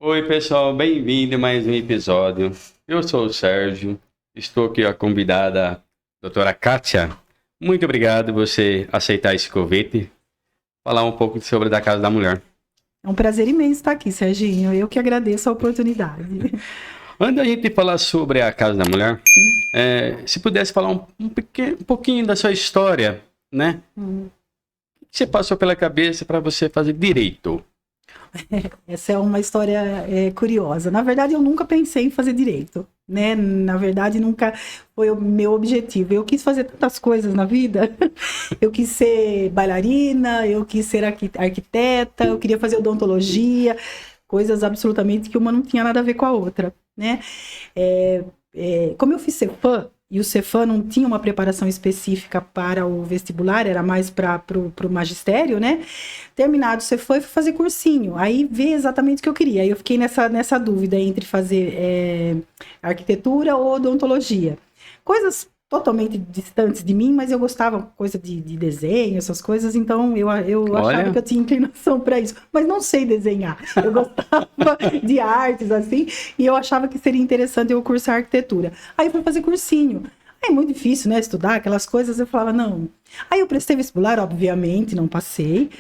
Oi, pessoal, bem-vindo a mais um episódio. Eu sou o Sérgio, estou aqui a convidada, a doutora Kátia. Muito obrigado por você aceitar esse convite, falar um pouco sobre a Casa da Mulher. É um prazer imenso estar aqui, Serginho. Eu que agradeço a oportunidade. Antes da gente falar sobre a Casa da Mulher, Sim. se pudesse falar um pouquinho da sua história, né? O que você passou pela cabeça para você fazer direito? Essa é uma história curiosa. Na verdade, eu nunca pensei em fazer direito, né? Na verdade, nunca foi o meu objetivo. Eu quis fazer tantas coisas na vida. Eu quis ser bailarina, eu quis ser arquiteta, eu queria fazer odontologia, coisas absolutamente que uma não tinha nada a ver com a outra, né? Como eu fiz Cefam, e o Cefam não tinha uma preparação específica para o vestibular, era mais para o magistério, né? Terminado o Cefam, eu fui fazer cursinho. Aí ver exatamente o que eu queria. Aí eu fiquei nessa dúvida entre fazer arquitetura ou odontologia. Coisas totalmente distantes de mim, mas eu gostava coisa de desenho, essas coisas, então eu achava que eu tinha inclinação para isso, mas não sei desenhar. Eu gostava de artes, assim, e eu achava que seria interessante eu cursar arquitetura. Aí eu fui fazer cursinho. É muito difícil, né, estudar aquelas coisas, eu falava, não. Aí eu prestei vestibular, obviamente, não passei.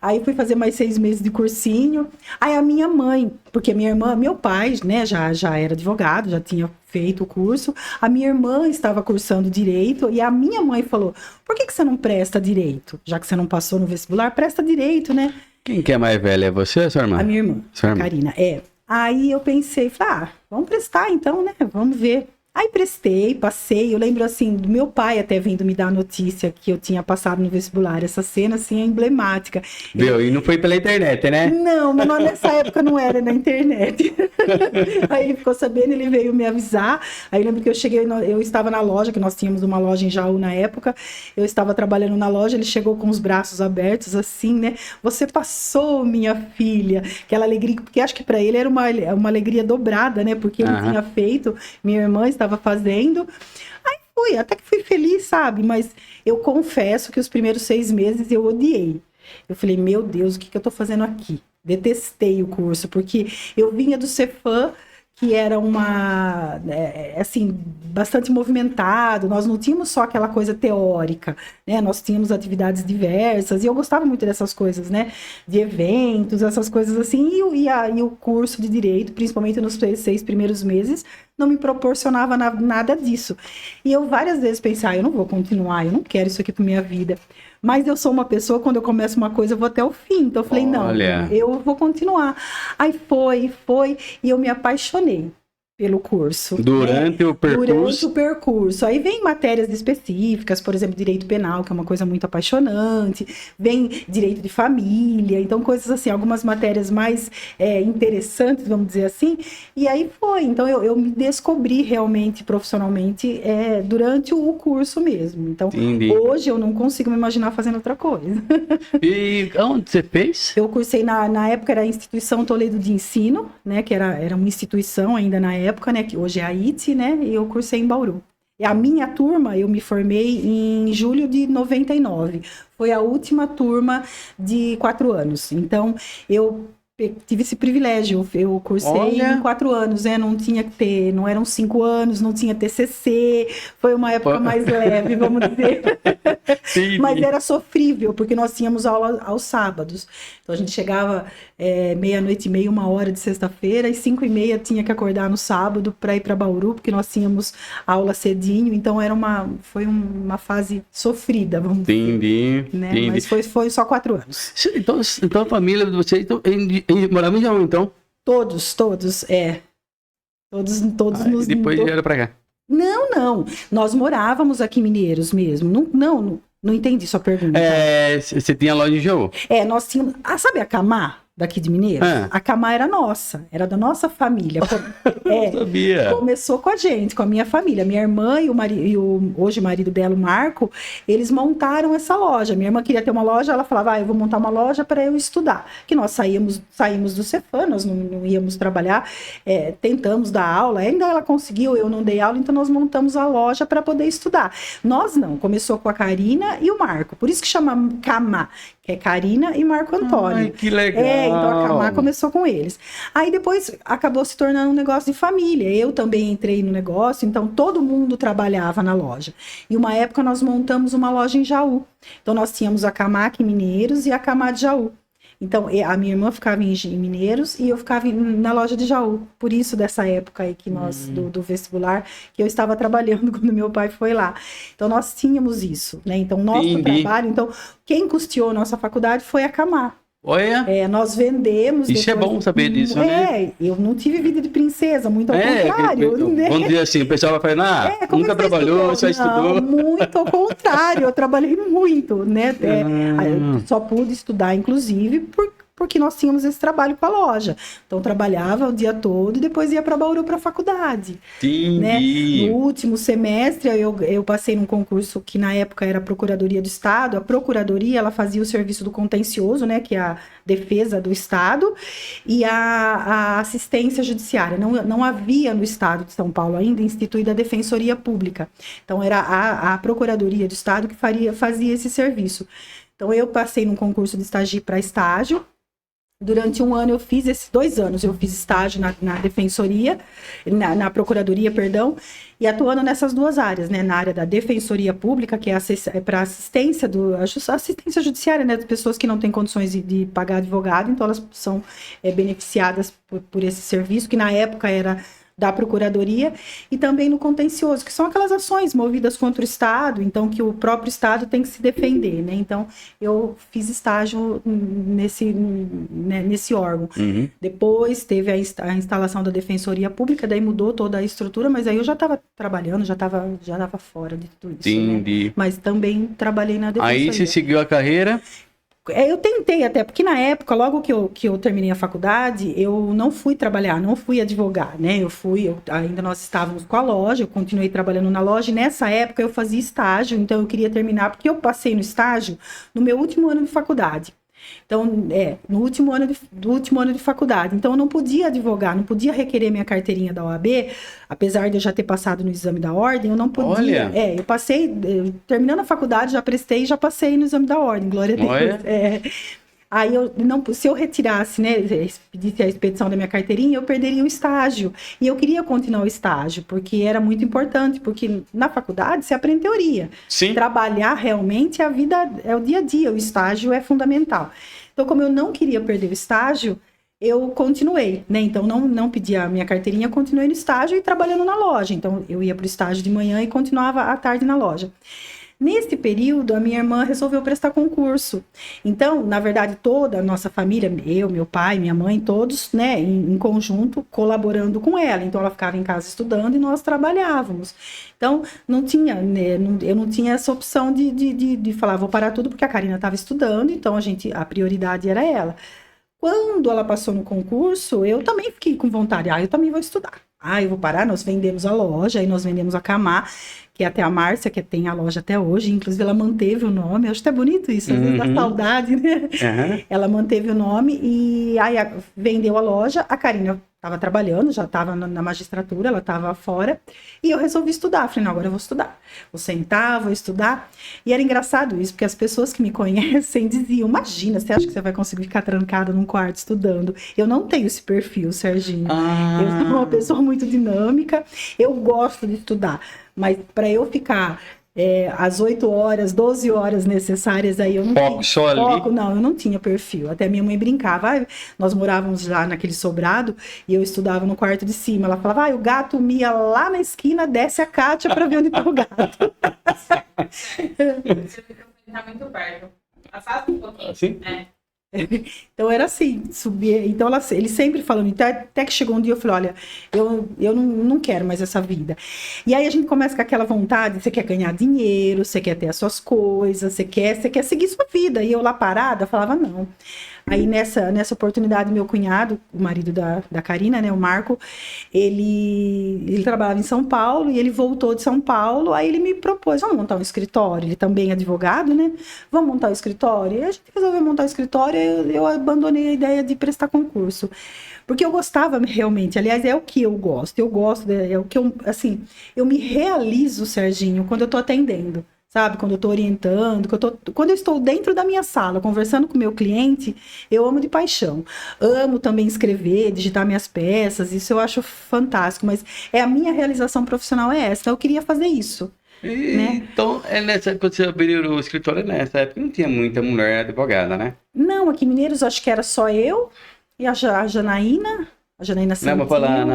Aí fui fazer mais 6 meses de cursinho. Aí a minha mãe, porque meu pai, né, já era advogado, já tinha feito o curso. A minha irmã estava cursando direito e a minha mãe falou: por que você não presta direito? Já que você não passou no vestibular, presta direito, né? Quem que é mais velha? É você ou sua irmã? A minha irmã, Sua irmã. Karina, Aí eu pensei, falei, vamos prestar então, né? Vamos ver. Aí prestei, passei, eu lembro assim, do meu pai até vindo me dar a notícia que eu tinha passado no vestibular, essa cena assim é emblemática. Viu? E não foi pela internet, né? Não, mas nessa época não era na internet. Aí ele ficou sabendo, ele veio me avisar. Aí eu lembro que eu cheguei, eu estava na loja, que nós tínhamos uma loja em Jaú na época. Eu estava trabalhando na loja, ele chegou com os braços abertos, assim, né? Você passou, minha filha. Aquela alegria, porque acho que para ele era uma alegria dobrada, né? Porque ele tinha feito, minha irmã estava fazendo. Aí até que fui feliz, sabe? Mas eu confesso que os primeiros 6 meses eu odiei. Eu falei, meu Deus, o que eu tô fazendo aqui? Detestei o curso, porque eu vinha do Cefam, que era assim, bastante movimentado, nós não tínhamos só aquela coisa teórica, né? Nós tínhamos atividades diversas, e eu gostava muito dessas coisas, né? De eventos, essas coisas assim, e o curso de Direito, principalmente nos 6 primeiros meses, não me proporcionava nada disso. E eu várias vezes pensei, eu não vou continuar, eu não quero isso aqui para minha vida. Mas eu sou uma pessoa, quando eu começo uma coisa, eu vou até o fim. Então eu falei, não, eu vou continuar. Aí foi, e eu me apaixonei pelo curso. Durante o percurso? Durante o percurso. Aí vem matérias específicas, por exemplo, direito penal, que é uma coisa muito apaixonante. Vem direito de família. Então, coisas assim, algumas matérias mais interessantes, vamos dizer assim. E aí foi. Então, eu me descobri realmente, profissionalmente, durante o curso mesmo. Então, Entendi. Hoje eu não consigo me imaginar fazendo outra coisa. E onde você fez? Eu cursei, na época, era a Instituição Toledo de Ensino, né? Que era uma instituição ainda na época, né? Que hoje é a ITE, né? E eu cursei em Bauru. E a minha turma, eu me formei em julho de 99. Foi a última turma de 4 anos. Então, eu tive esse privilégio, eu cursei em 4 anos, né? Não tinha que ter, não eram 5 anos, não tinha TCC, foi uma época mais leve, vamos dizer. Mas era sofrível, porque nós tínhamos aula aos sábados. Então a gente chegava 00:30, 1h de sexta-feira, e 5h30 tinha que acordar no sábado para ir para Bauru, porque nós tínhamos aula cedinho, então foi uma fase sofrida, vamos dizer. Né? Entendi. Mas foi só 4 anos. Então a família de vocês morava em Jaú, então? Todos, Todos nos... Depois vieram para cá? Não. Nós morávamos aqui em Mineiros mesmo. Não entendi sua pergunta. Você tinha loja em Jaú? Nós tínhamos... sabe a Camar? Daqui de Mineiros? A Camar era nossa, era da nossa família. Eu sabia. Começou com a gente, com a minha família. Minha irmã e hoje o marido dela, o Marco, eles montaram essa loja. Minha irmã queria ter uma loja, ela falava, eu vou montar uma loja para eu estudar. Que nós saímos do Cefam, nós não íamos trabalhar, tentamos dar aula, ainda ela conseguiu, eu não dei aula, então nós montamos a loja para poder estudar. Nós não, começou com a Karina e o Marco, por isso que chama Camar, que é Karina e Marco Antônio. Ai, que legal. Então a Camar começou com eles. Aí depois acabou se tornando um negócio de família. Eu também entrei no negócio, então todo mundo trabalhava na loja. E uma época nós montamos uma loja em Jaú. Então nós tínhamos a Camar aqui em Mineiros e a Camar de Jaú. Então, a minha irmã ficava em Mineiros e eu ficava na loja de Jaú. Por isso, dessa época aí que nós, do vestibular, que eu estava trabalhando quando meu pai foi lá. Então, nós tínhamos isso, né? Então, nosso trabalho... Então, quem custeou nossa faculdade foi a Camar. Olha. Nós vendemos... Isso depois, é bom saber disso, né? Eu não tive vida de princesa, muito ao contrário. Né? Vamos dizer assim, o pessoal vai falar, nunca trabalhou, só estudou. Muito ao contrário, eu trabalhei muito, né? Só pude estudar, inclusive, porque nós tínhamos esse trabalho com a loja. Então, trabalhava o dia todo e depois ia para Bauru para a faculdade. Né? No último semestre, eu passei num concurso que na época era a Procuradoria do Estado. A Procuradoria, ela fazia o serviço do contencioso, né? Que é a defesa do Estado, e a assistência judiciária. Não havia no Estado de São Paulo ainda instituída a Defensoria Pública. Então, era a Procuradoria do Estado que fazia esse serviço. Então, eu passei num concurso de para estágio. Durante 2 anos, eu fiz estágio na Defensoria, na Procuradoria, perdão, e atuando nessas 2 áreas, né? Na área da Defensoria Pública, que é para assistência judiciária, né? Das pessoas que não têm condições de pagar advogado, então elas são beneficiadas por esse serviço, que na época era da Procuradoria, e também no contencioso, que são aquelas ações movidas contra o Estado, então que o próprio Estado tem que se defender, né? Então, eu fiz estágio nesse órgão. Depois teve a instalação da Defensoria Pública, daí mudou toda a estrutura, mas aí eu já estava trabalhando, já estava fora de tudo isso. Entendi. Né? Mas também trabalhei na Defensoria. Aí você seguiu a carreira? Eu tentei até, porque na época, logo que eu terminei a faculdade, eu não fui trabalhar, não fui advogar, né? Ainda nós estávamos com a loja, eu continuei trabalhando na loja, e nessa época eu fazia estágio, então eu queria terminar, porque eu passei no estágio no meu último ano de faculdade. Então, no último ano de faculdade. Então, eu não podia advogar, não podia requerer minha carteirinha da OAB, apesar de eu já ter passado no exame da ordem, eu não podia. Olha. Eu passei, terminando a faculdade, já prestei e já passei no exame da ordem, glória a Deus. Olha. Aí, se eu retirasse, né, pedisse a expedição da minha carteirinha, eu perderia o estágio. E eu queria continuar o estágio, porque era muito importante, porque na faculdade você aprende teoria. Sim. Trabalhar realmente, a vida é o dia a dia, o estágio é fundamental. Então, como eu não queria perder o estágio, eu continuei, né? Então, não pedi a minha carteirinha, continuei no estágio e trabalhando na loja. Então, eu ia para o estágio de manhã e continuava à tarde na loja. Nesse período, a minha irmã resolveu prestar concurso. Então, na verdade, toda a nossa família, eu, meu pai, minha mãe, todos, né, em conjunto, colaborando com ela. Então, ela ficava em casa estudando e nós trabalhávamos. Então, não tinha, né, eu não tinha essa opção de falar, vou parar tudo, porque a Karina estava estudando, então a prioridade era ela. Quando ela passou no concurso, eu também fiquei com vontade. Eu também vou estudar. Eu vou parar. Nós vendemos a loja, aí nós vendemos a Camar, que é até a Márcia, que tem a loja até hoje. Inclusive, ela manteve o nome. Eu acho até bonito isso, às vezes dá saudade, né? Ela manteve o nome e aí vendeu a loja. A Karina estava trabalhando, já estava na magistratura, ela estava fora. E eu resolvi estudar. Falei, não, agora eu vou estudar. Vou sentar, vou estudar. E era engraçado isso, porque as pessoas que me conhecem diziam, imagina, você acha que você vai conseguir ficar trancada num quarto estudando? Eu não tenho esse perfil, Serginho. Eu sou uma pessoa muito dinâmica, eu gosto de estudar. Mas para eu ficar as 8 horas, 12 horas necessárias, aí eu não tinha foco, não, eu não tinha perfil. Até minha mãe brincava, nós morávamos lá naquele sobrado e eu estudava no quarto de cima. Ela falava, o gato mia lá na esquina, desce a Kátia para ver onde tá o gato. Você tá muito perto. Afasta um pouquinho. Assim? Então era assim, subia. Então ele sempre falando, então, até que chegou um dia eu falei, olha, eu não quero mais essa vida. E aí a gente começa com aquela vontade, você quer ganhar dinheiro, você quer ter as suas coisas, você quer seguir sua vida. E eu lá parada falava, não. Aí nessa oportunidade, meu cunhado, o marido da Karina, né, o Marco, ele trabalhava em São Paulo e ele voltou de São Paulo, aí ele me propôs, vamos montar um escritório, ele também é advogado, né, vamos montar um escritório. E a gente resolveu montar um escritório e eu abandonei a ideia de prestar concurso. Porque eu gostava realmente, aliás, é o que eu gosto, é o que eu, assim, eu me realizo, Serginho, quando eu tô atendendo. sabe? Quando eu estou orientando, quando eu estou dentro da minha sala, conversando com o meu cliente, eu amo de paixão. Amo também escrever, digitar minhas peças, isso eu acho fantástico, mas a minha realização profissional é essa, então eu queria fazer isso, né? Então, nessa época que você abriu o escritório, nessa época não tinha muita mulher advogada, né? Não, aqui em Mineiros acho que era só eu e a Janaína. A Janaína Não, mas Santinho. falar,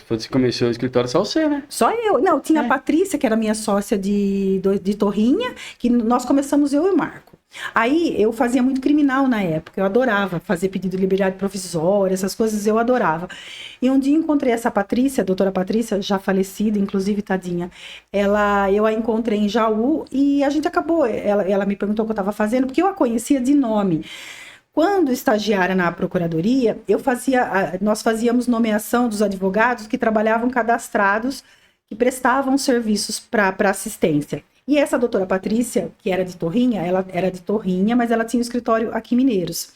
você começou o escritório só você, né? Só eu. Não, tinha a Patrícia, que era minha sócia de Torrinha, que nós começamos eu e o Marco. Aí eu fazia muito criminal na época, eu adorava fazer pedido de liberdade provisória, essas coisas eu adorava. E um dia encontrei essa Patrícia, a doutora Patrícia, já falecida, inclusive, tadinha. Eu a encontrei em Jaú e a gente acabou, ela me perguntou o que eu estava fazendo, porque eu a conhecia de nome. Quando estagiária na procuradoria, nós fazíamos nomeação dos advogados que trabalhavam cadastrados, que prestavam serviços para assistência. E essa doutora Patrícia, que era de Torrinha, ela era de Torrinha, mas ela tinha um escritório aqui em Mineiros.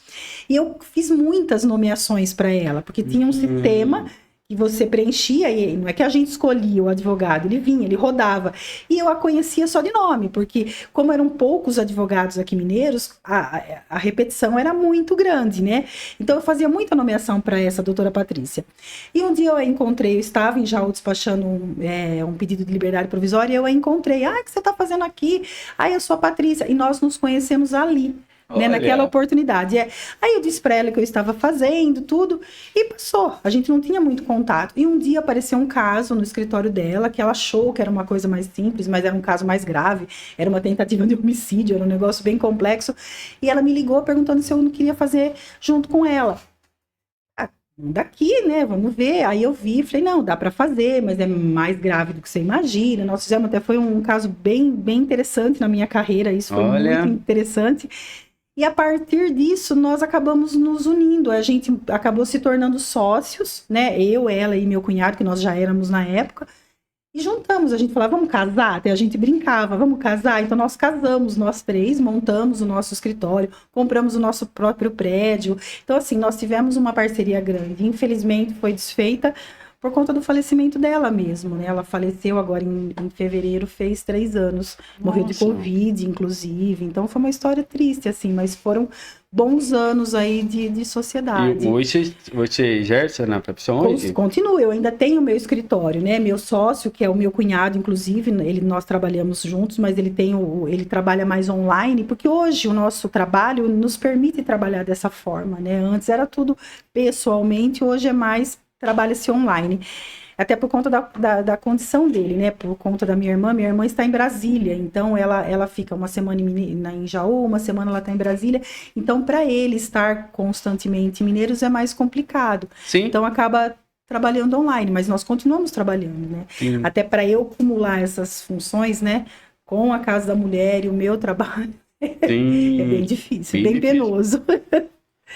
E eu fiz muitas nomeações para ela, porque tinha um sistema que você preenchia, e não é que a gente escolhia o advogado, ele vinha, ele rodava. E eu a conhecia só de nome, porque como eram poucos advogados aqui mineiros, a repetição era muito grande, né? Então eu fazia muita nomeação para essa doutora Patrícia. E um dia eu a encontrei, eu estava em Jaú despachando um pedido de liberdade provisória, e eu a encontrei. O que você está fazendo aqui? Eu sou a Patrícia. E nós nos conhecemos ali. Né, naquela oportunidade. Aí eu disse para ela que eu estava fazendo tudo e passou. A gente não tinha muito contato. E um dia apareceu um caso no escritório dela que ela achou que era uma coisa mais simples, mas era um caso mais grave. Era uma tentativa de homicídio, era um negócio bem complexo. E ela me ligou perguntando se eu não queria fazer junto com ela. Daqui, né? Vamos ver. Aí eu vi, falei, não, dá para fazer, mas é mais grave do que você imagina. Nós fizemos até, foi um caso bem, bem interessante na minha carreira. Isso foi muito interessante. E a partir disso, nós acabamos nos unindo. A gente acabou se tornando sócios, né? Eu, ela e meu cunhado, que nós já éramos na época. E juntamos, a gente falava, vamos casar? Até a gente brincava, vamos casar? Então nós casamos, nós três, montamos o nosso escritório, compramos o nosso próprio prédio. Então assim, nós tivemos uma parceria grande. Infelizmente foi desfeita por conta do falecimento dela mesmo, né? Ela faleceu agora em fevereiro, fez 3 anos. Morreu de Covid, inclusive. Então foi uma história triste, assim, mas foram bons anos aí de sociedade. E hoje você exerce na profissão hoje? Continuo, eu ainda tenho meu escritório, né? Meu sócio, que é o meu cunhado, inclusive, nós trabalhamos juntos, mas ele trabalha mais online, porque hoje o nosso trabalho nos permite trabalhar dessa forma, né? Antes era tudo pessoalmente, hoje é mais trabalha-se online. Até por conta da condição dele, né? Por conta da minha irmã está em Brasília, então ela fica uma semana em Jaú, uma semana ela está em Brasília, então para ele estar constantemente em Mineiros é mais complicado. Sim. Então acaba trabalhando online, mas nós continuamos trabalhando, né? Sim. Até para eu acumular essas funções, né? Com a Casa da Mulher e o meu trabalho, Sim. é bem difícil, bem penoso.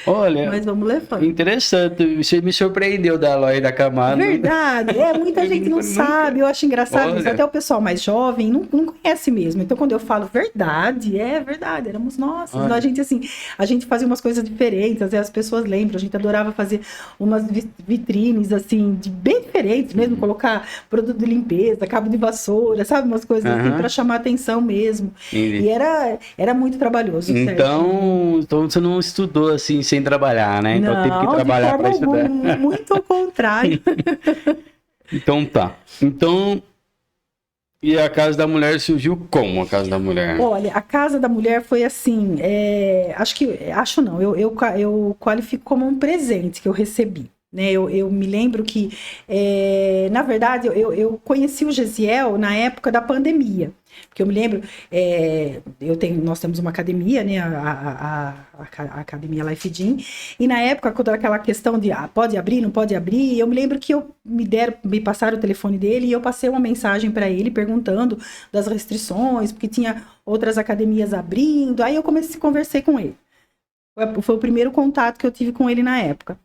Olha, mas vamos levando. Interessante, você me surpreendeu da Eloy da Camargo. Verdade, muita gente não sabe, eu acho engraçado isso, até o pessoal mais jovem não conhece mesmo, então quando eu falo verdade, éramos nós, a gente assim, a gente fazia umas coisas diferentes, às vezes as pessoas lembram, a gente adorava fazer umas vitrines assim, bem diferentes mesmo, colocar produto de limpeza, cabo de vassoura, sabe, umas coisas assim, para chamar atenção mesmo, e era muito trabalhoso. Então você não estudou assim, sem trabalhar, né? Então teve que trabalhar para estudar. Muito ao contrário. Então tá. Então, e a Casa da Mulher surgiu como a Casa da Mulher? Olha, a Casa da Mulher foi assim, eu qualifico como um presente que eu recebi. Né, eu me lembro que, na verdade, eu conheci o Gesiel na época da pandemia. Porque eu me lembro, nós temos uma academia, né, a Academia Life Gym, e na época, quando era aquela questão de pode abrir, não pode abrir, eu me lembro que me passaram o telefone dele e eu passei uma mensagem para ele perguntando das restrições, porque tinha outras academias abrindo, aí eu conversei com ele. Foi o primeiro contato que eu tive com ele na época.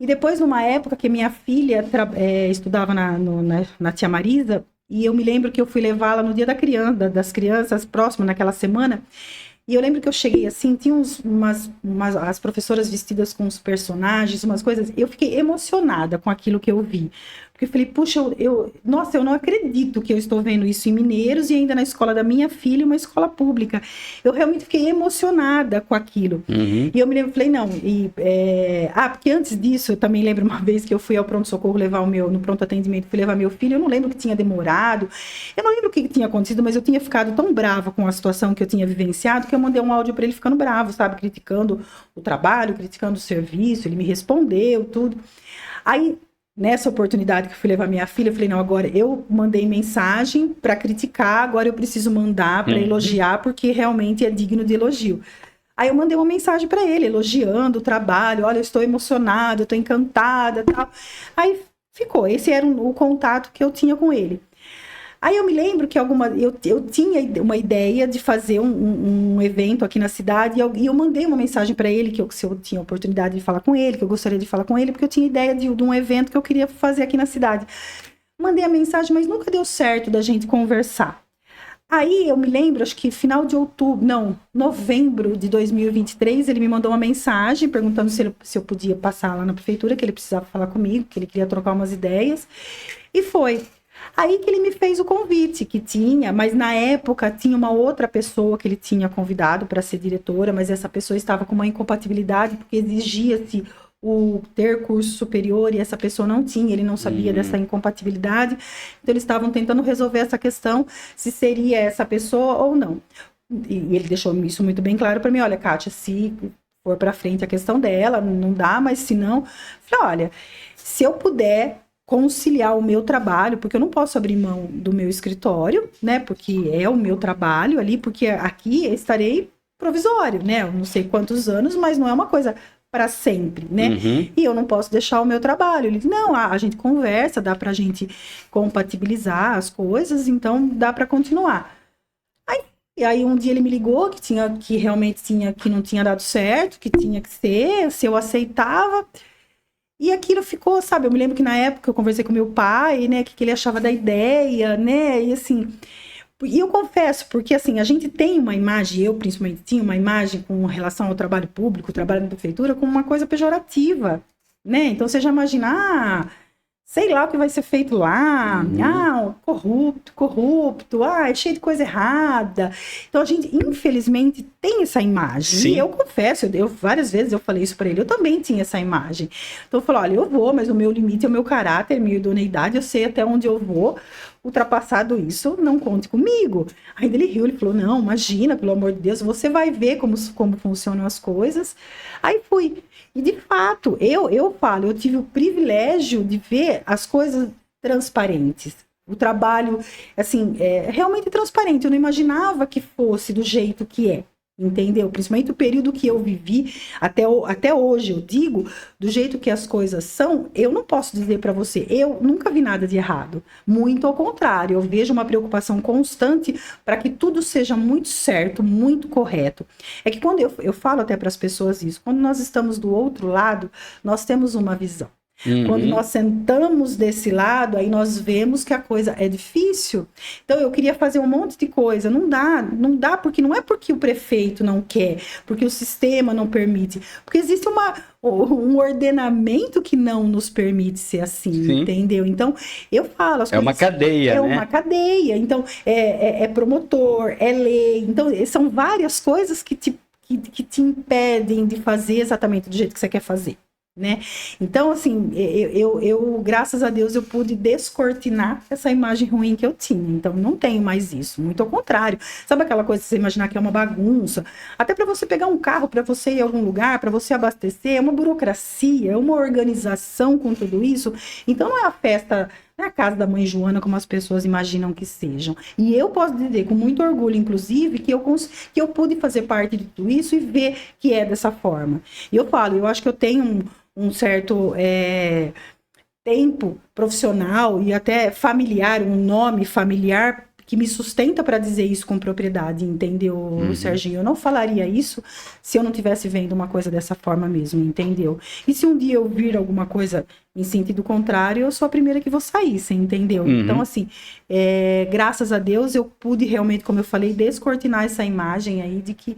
E depois, numa época que minha filha estudava na Tia Marisa, e eu me lembro que eu fui levá-la no dia das crianças, próximo, naquela semana, E eu lembro que eu cheguei assim, tinha as professoras vestidas com os personagens, umas coisas. Eu fiquei emocionada com aquilo que eu vi. Porque eu falei, puxa, nossa, eu não acredito que eu estou vendo isso em Mineiros e ainda na escola da minha filha, uma escola pública. Eu realmente fiquei emocionada com aquilo. Uhum. E eu me lembro, falei, não. Porque antes disso, eu também lembro uma vez que eu fui ao pronto-socorro no pronto atendimento, fui levar meu filho. Eu não lembro que tinha demorado. Eu não lembro o que tinha acontecido, mas eu tinha ficado tão brava com a situação que eu tinha vivenciado que eu mandei um áudio para ele ficando bravo, sabe? Criticando o trabalho, criticando o serviço. Ele me respondeu, tudo. Aí, nessa oportunidade que eu fui levar minha filha, eu falei, não, agora eu mandei mensagem para criticar, agora eu preciso mandar para elogiar, porque realmente é digno de elogio. Aí eu mandei uma mensagem para ele, elogiando o trabalho, olha, eu estou emocionada, eu estou encantada, tal. Aí ficou, esse era o contato que eu tinha com ele. Aí eu me lembro que eu tinha uma ideia de fazer um evento aqui na cidade e eu mandei uma mensagem para ele, se eu tinha oportunidade de falar com ele, que eu gostaria de falar com ele, porque eu tinha ideia de um evento que eu queria fazer aqui na cidade. Mandei a mensagem, mas nunca deu certo da gente conversar. Aí eu me lembro, acho que final de novembro de 2023, ele me mandou uma mensagem perguntando se eu podia passar lá na prefeitura, que ele precisava falar comigo, que ele queria trocar umas ideias. E foi. Aí que ele me fez o convite, mas na época tinha uma outra pessoa que ele tinha convidado para ser diretora, mas essa pessoa estava com uma incompatibilidade, porque exigia-se o ter curso superior e essa pessoa não tinha, ele não sabia dessa incompatibilidade, então eles estavam tentando resolver essa questão, se seria essa pessoa ou não. E ele deixou isso muito bem claro para mim, olha, Kátia, se for para frente a questão dela, não dá, mas se não, falei, olha, se eu puder conciliar o meu trabalho, porque eu não posso abrir mão do meu escritório, né, porque é o meu trabalho ali, porque aqui eu estarei provisório, né, eu não sei quantos anos, mas não é uma coisa para sempre, né, e eu não posso deixar o meu trabalho. Ele disse, não, a gente conversa, dá pra gente compatibilizar as coisas, então dá para continuar. E aí um dia ele me ligou que realmente que não tinha dado certo, que tinha que ser, se eu aceitava. E aquilo ficou, sabe, eu me lembro que na época eu conversei com meu pai, né, que ele achava da ideia, né, e assim, e eu confesso, porque assim, a gente tem uma imagem, eu principalmente tinha uma imagem com relação ao trabalho público, o trabalho na prefeitura, como uma coisa pejorativa, né, então você já imagina, sei lá o que vai ser feito lá, corrupto, é cheio de coisa errada. Então a gente, infelizmente, tem essa imagem. Sim. E eu confesso, várias vezes eu falei isso para ele, eu também tinha essa imagem. Então eu falei, olha, eu vou, mas o meu limite é o meu caráter, a minha idoneidade, eu sei até onde eu vou. Ultrapassado isso, não conte comigo. Aí ele riu, ele falou, não, imagina, pelo amor de Deus, você vai ver como funcionam as coisas. Aí fui. E de fato, eu falo, eu tive o privilégio de ver as coisas transparentes. O trabalho, assim, realmente transparente. Eu não imaginava que fosse do jeito que é. Entendeu? Principalmente o período que eu vivi, até hoje eu digo, do jeito que as coisas são, eu não posso dizer para você, eu nunca vi nada de errado. Muito ao contrário, eu vejo uma preocupação constante para que tudo seja muito certo, muito correto. É que quando eu falo até para as pessoas isso, quando nós estamos do outro lado, nós temos uma visão. Quando nós sentamos desse lado, aí nós vemos que a coisa é difícil. Então, eu queria fazer um monte de coisa. Não dá, porque não é porque o prefeito não quer, porque o sistema não permite. Porque existe um ordenamento que não nos permite ser assim, Sim. Entendeu? Então, eu falo... É uma cadeia, né? É uma cadeia. Então, é promotor, é lei. Então, são várias coisas que te impedem de fazer exatamente do jeito que você quer fazer. Né? Então, assim, eu, graças a Deus, eu pude descortinar essa imagem ruim que eu tinha. Então, não tenho mais isso. Muito ao contrário. Sabe aquela coisa de você imaginar que é uma bagunça? Até para você pegar um carro, para você ir a algum lugar, para você abastecer, é uma burocracia, é uma organização com tudo isso. Então, não é a festa... Não é a casa da mãe Joana como as pessoas imaginam que sejam. E eu posso dizer com muito orgulho, inclusive, que eu pude fazer parte de tudo isso e ver que é dessa forma. E eu falo, eu acho que eu tenho um certo tempo profissional e até familiar, um nome familiar que me sustenta para dizer isso com propriedade, entendeu, Serginho? Eu não falaria isso se eu não estivesse vendo uma coisa dessa forma mesmo, entendeu? E se um dia eu vir alguma coisa Em sentido contrário, eu sou a primeira que vou sair, você entendeu? Uhum. Então, assim, graças a Deus, eu pude realmente, como eu falei, descortinar essa imagem aí de que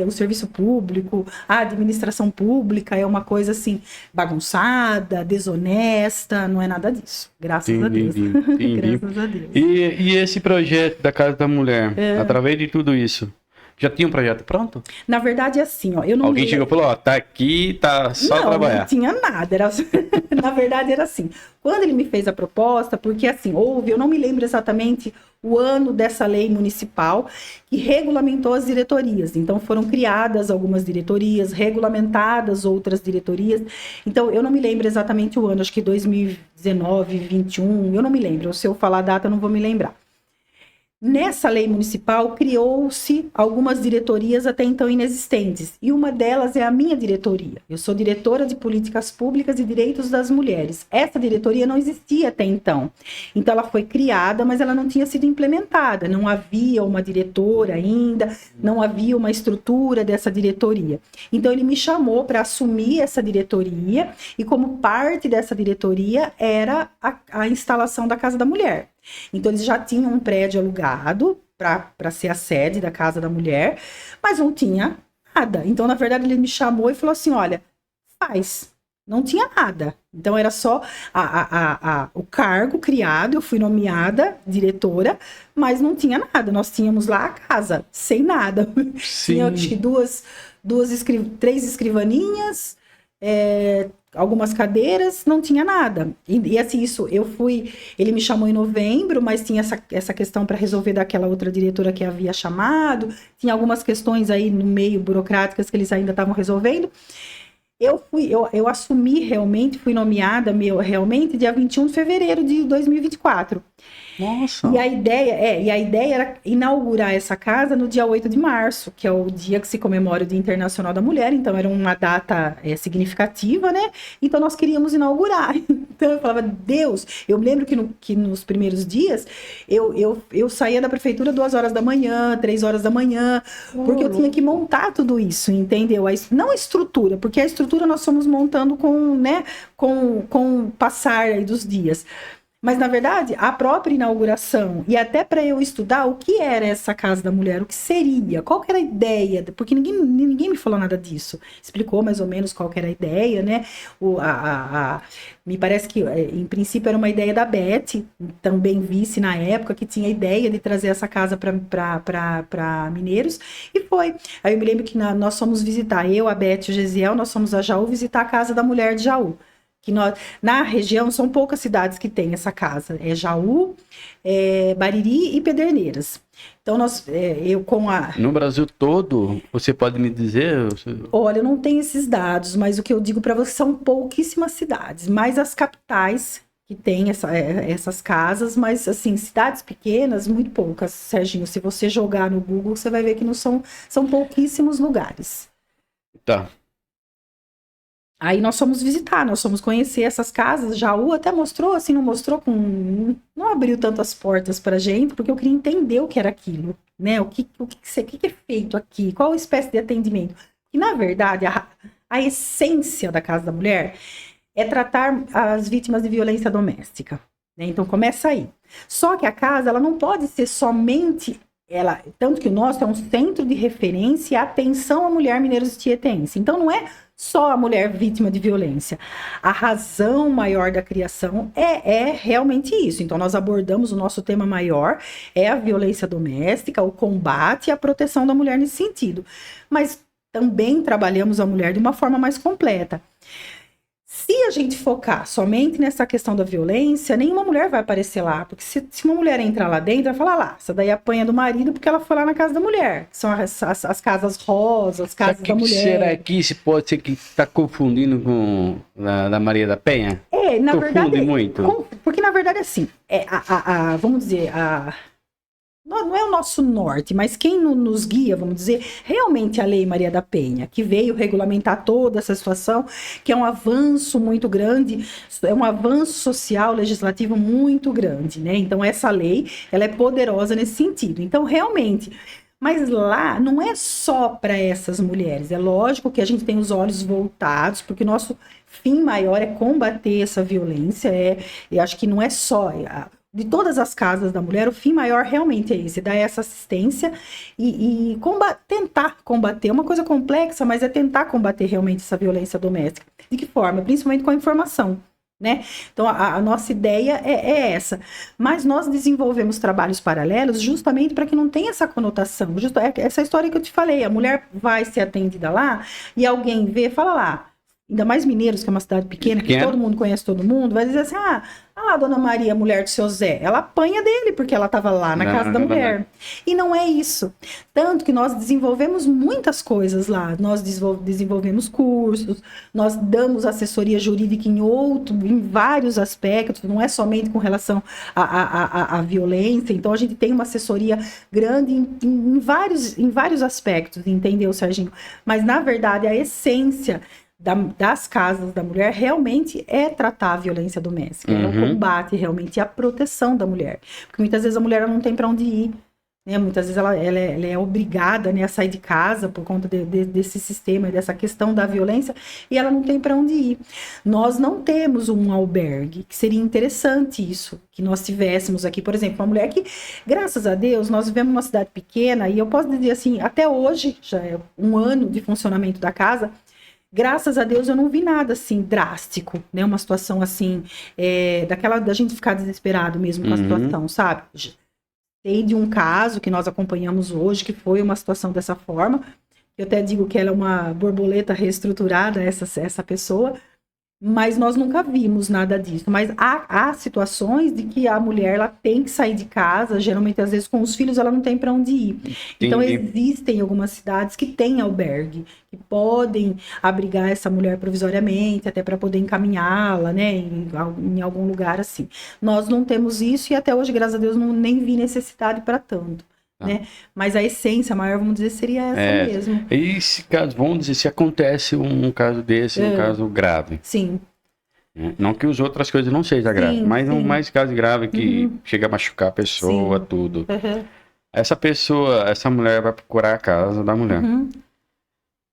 o serviço público, a administração pública é uma coisa, assim, bagunçada, desonesta, não é nada disso. Graças a Deus. Entendi. Graças a Deus. E esse projeto da Casa da Mulher, através de tudo isso, já tinha um projeto pronto? Na verdade, é assim, ó, eu não Alguém chegou e falou, ó, tá aqui, tá só não trabalhar. Não tinha nada. Na verdade, era assim. Quando ele me fez a proposta, porque assim, eu não me lembro exatamente o ano dessa lei municipal que regulamentou as diretorias. Então, foram criadas algumas diretorias, regulamentadas outras diretorias. Então, eu não me lembro exatamente o ano, acho que 2019, 2021, eu não me lembro. Se eu falar a data, eu não vou me lembrar. Nessa lei municipal, criou-se algumas diretorias até então inexistentes. E uma delas é a minha diretoria. Eu sou diretora de Políticas Públicas e Direitos das Mulheres. Essa diretoria não existia até então. Então, ela foi criada, mas ela não tinha sido implementada. Não havia uma diretora ainda, não havia uma estrutura dessa diretoria. Então, ele me chamou para assumir essa diretoria. E como parte dessa diretoria era a instalação da Casa da Mulher. Então, eles já tinham um prédio alugado para ser a sede da Casa da Mulher, mas não tinha nada. Então, na verdade, ele me chamou e falou assim, olha, faz. Não tinha nada. Então, era só o cargo criado, eu fui nomeada diretora, mas não tinha nada. Nós tínhamos lá a casa, sem nada. Tinha, acho que três escrivaninhas, algumas cadeiras, não tinha nada. E assim, ele me chamou em novembro, mas tinha essa questão para resolver daquela outra diretora que havia chamado, tinha algumas questões aí no meio burocráticas que eles ainda estavam resolvendo. Eu assumi realmente, fui nomeada realmente dia 21 de fevereiro de 2024. Nossa! E a ideia era inaugurar essa casa no dia 8 de março, que é o dia que se comemora o Dia Internacional da Mulher, então era uma data significativa, né? Então nós queríamos inaugurar. Então eu falava, Deus, eu me lembro que nos primeiros dias eu saía da prefeitura 2 horas da manhã, 3 horas da manhã, porque eu tinha que montar tudo isso, entendeu? Não a estrutura, porque a estrutura nós fomos montando com o passar aí dos dias. Mas, na verdade, a própria inauguração, e até para eu estudar o que era essa Casa da Mulher, o que seria, qual que era a ideia, porque ninguém me falou nada disso. Explicou mais ou menos qual que era a ideia, né? Me parece que, em princípio, era uma ideia da Beth, também vice na época, que tinha a ideia de trazer essa casa para Mineiros, e foi. Aí eu me lembro que nós fomos visitar, eu, a Beth e o Gesiel, nós fomos a Jaú visitar a Casa da Mulher de Jaú. Na região são poucas cidades que tem essa casa, Jaú, Bariri e Pederneiras. Então No Brasil todo, você pode me dizer? Olha, eu não tenho esses dados, mas o que eu digo para você são pouquíssimas cidades, mais as capitais que tem essas casas, mas assim, cidades pequenas, muito poucas, Serginho. Se você jogar no Google, você vai ver que não são pouquíssimos lugares. Tá. Aí nós fomos visitar, nós fomos conhecer essas casas. Jaú até mostrou, assim, não abriu tantas portas pra gente, porque eu queria entender o que era aquilo, né? O que é feito aqui, qual espécie de atendimento. E, na verdade, a essência da Casa da Mulher é tratar as vítimas de violência doméstica, né? Então, começa aí. Só que a casa, ela não pode ser somente... tanto que o nosso é um centro de referência e atenção à mulher mineiros tietense. Então, não é só a mulher vítima de violência. A razão maior da criação é realmente isso. Então, nós abordamos o nosso tema maior, é a violência doméstica, o combate e a proteção da mulher nesse sentido. Mas também trabalhamos a mulher de uma forma mais completa. Se a gente focar somente nessa questão da violência, nenhuma mulher vai aparecer lá. Porque se uma mulher entrar lá dentro, vai falar lá, essa daí apanha do marido porque ela foi lá na casa da mulher. São as casas rosas, as casas da mulher. Será que isso pode ser que está confundindo com a Maria da Penha? Na verdade... Confunde muito? Porque, na verdade, assim, vamos dizer, não é o nosso norte, mas quem nos guia, vamos dizer, realmente a Lei Maria da Penha, que veio regulamentar toda essa situação, que é um avanço muito grande, é um avanço social, legislativo muito grande, né? Então, essa lei, ela é poderosa nesse sentido. Então, realmente... Mas lá não é só para essas mulheres. É lógico que a gente tem os olhos voltados, porque o nosso fim maior é combater essa violência. Eu acho que não é só. De todas as casas da mulher, o fim maior realmente é esse, dar essa assistência e tentar combater. É uma coisa complexa, mas é tentar combater realmente essa violência doméstica. De que forma? Principalmente com a informação. Né? Então, a nossa ideia é essa. Mas nós desenvolvemos trabalhos paralelos justamente para que não tenha essa conotação. Essa história que eu te falei, a mulher vai ser atendida lá e alguém vê, fala lá, ainda mais Mineiros, que é uma cidade pequena, que todo mundo conhece todo mundo, vai dizer assim, a dona Maria, mulher do seu Zé, ela apanha dele porque ela estava lá na casa da mulher. E não é isso. Tanto que nós desenvolvemos muitas coisas lá. Nós desenvolvemos cursos, nós damos assessoria jurídica em vários aspectos, não é somente com relação à violência. Então, a gente tem uma assessoria grande em vários aspectos, entendeu, Serginho? Mas, na verdade, a essência das casas da mulher realmente é tratar a violência doméstica, é o combate realmente e a proteção da mulher, porque muitas vezes a mulher não tem para onde ir, né? Muitas vezes ela é obrigada, né, a sair de casa por conta desse sistema, dessa questão da violência, e ela não tem para onde ir. Nós não temos um albergue, que seria interessante isso, que nós tivéssemos aqui, por exemplo, uma mulher que, graças a Deus, nós vivemos numa cidade pequena, e eu posso dizer assim, até hoje, já é 1 ano de funcionamento da casa, graças a Deus eu não vi nada assim drástico, né? Uma situação assim, daquela da gente ficar desesperado mesmo com a situação, sabe? Sei de um caso que nós acompanhamos hoje, que foi uma situação dessa forma. Eu até digo que ela é uma borboleta reestruturada, essa pessoa, mas nós nunca vimos nada disso. Mas há situações de que a mulher ela tem que sair de casa, geralmente às vezes com os filhos ela não tem para onde ir. Entendi. Então existem algumas cidades que têm albergue, que podem abrigar essa mulher provisoriamente, até para poder encaminhá-la, né, em algum lugar assim. Nós não temos isso e até hoje, graças a Deus, nem vi necessidade para tanto. Né? Mas a essência maior, vamos dizer, seria essa mesmo. E se caso, vamos dizer, se acontece um caso desse, um caso grave. Sim. Não que as outras coisas não sejam graves, mas um mais caso grave que chega a machucar a pessoa, tudo. Essa mulher vai procurar a casa da mulher.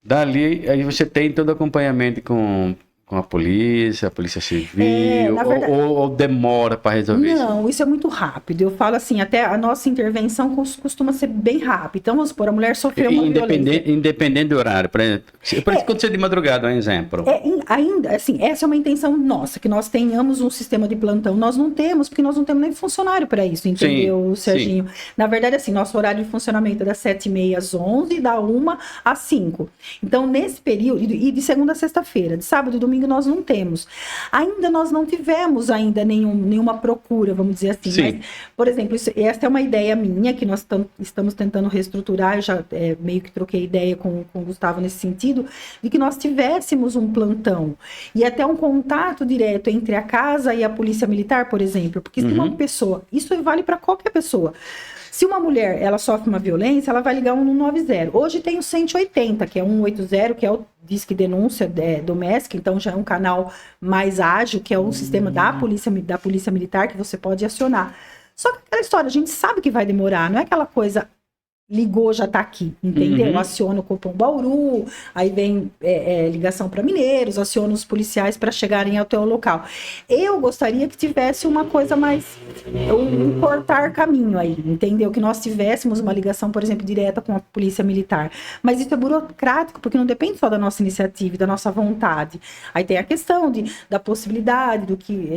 Dali, aí você tem todo acompanhamento com a polícia civil, verdade, ou demora para resolver isso? Não, isso é muito rápido. Eu falo assim, até a nossa intervenção costuma ser bem rápida. Então, vamos supor, a mulher sofreu uma violência. Independente do horário, por exemplo. Por isso, quando você de madrugada, um exemplo. Ainda, assim, essa é uma intenção nossa, que nós tenhamos um sistema de plantão. Nós não temos, porque nós não temos nem funcionário para isso, entendeu, Serginho? Sim. Na verdade, assim, nosso horário de funcionamento é das 7h30 às 11h, e da 1h às 5h. Então, nesse período, e de segunda a sexta-feira, de sábado e domingo, nós não temos. Ainda nós não tivemos nenhuma procura, vamos dizer assim. Sim. Mas, por exemplo, essa é uma ideia minha, que nós estamos tentando reestruturar, eu já meio que troquei ideia com o Gustavo nesse sentido, de que nós tivéssemos um plantão e até um contato direto entre a casa e a polícia militar, por exemplo, porque se uma pessoa, isso vale para qualquer pessoa. Se uma mulher, ela sofre uma violência, ela vai ligar 190. Hoje tem o 180, que é 180, que é o Disque Denúncia Doméstica, então já é um canal mais ágil, que é um sistema da polícia militar que você pode acionar. Só que aquela história, a gente sabe que vai demorar, não é aquela coisa... Ligou, já tá aqui, entendeu? Aciona o Copom Bauru, aí vem ligação para Mineiros, aciona os policiais para chegarem ao teu local. Eu gostaria que tivesse uma coisa mais, um cortar caminho aí, entendeu? Que nós tivéssemos uma ligação, por exemplo, direta com a polícia militar. Mas isso é burocrático, porque não depende só da nossa iniciativa, da nossa vontade. Aí tem a questão da possibilidade do que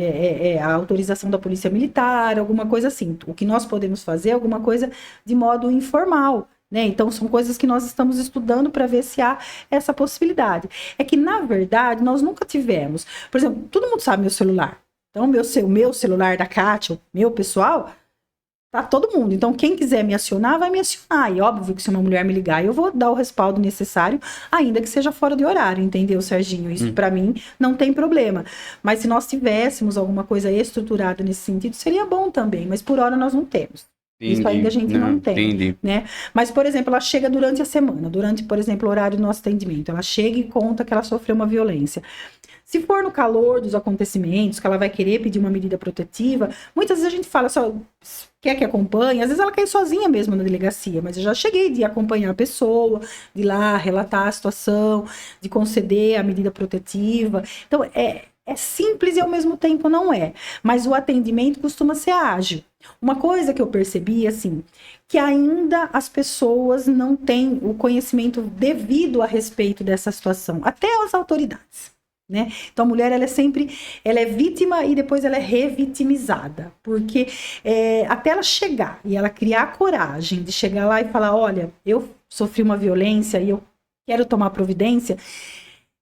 a autorização da polícia militar, alguma coisa assim. O que nós podemos fazer é alguma coisa de modo informal. Né? Então, são coisas que nós estamos estudando para ver se há essa possibilidade. É que, na verdade, nós nunca tivemos. Por exemplo, todo mundo sabe meu celular. Então, o meu celular da Kátia, o meu pessoal, tá todo mundo. Então, quem quiser me acionar, vai me acionar. E óbvio que se uma mulher me ligar, eu vou dar o respaldo necessário, ainda que seja fora de horário, entendeu, Serginho? Isso, para mim, não tem problema. Mas se nós tivéssemos alguma coisa estruturada nesse sentido, seria bom também. Mas, por hora, nós não temos. Isso ainda a gente não tem. Entendi. Né? Mas, por exemplo, ela chega durante a semana, durante, por exemplo, o horário do nosso atendimento. Ela chega e conta que ela sofreu uma violência. Se for no calor dos acontecimentos, que ela vai querer pedir uma medida protetiva, muitas vezes a gente fala só, quer que acompanhe? Às vezes ela quer ir sozinha mesmo na delegacia, mas eu já cheguei de acompanhar a pessoa, de ir lá relatar a situação, de conceder a medida protetiva. Então, é simples e ao mesmo tempo não é. Mas o atendimento costuma ser ágil. Uma coisa que eu percebi, assim, que ainda as pessoas não têm o conhecimento devido a respeito dessa situação, até as autoridades. Né? Então a mulher ela é vítima e depois ela é revitimizada, porque até ela chegar e ela criar a coragem de chegar lá e falar, olha, eu sofri uma violência e eu quero tomar providência,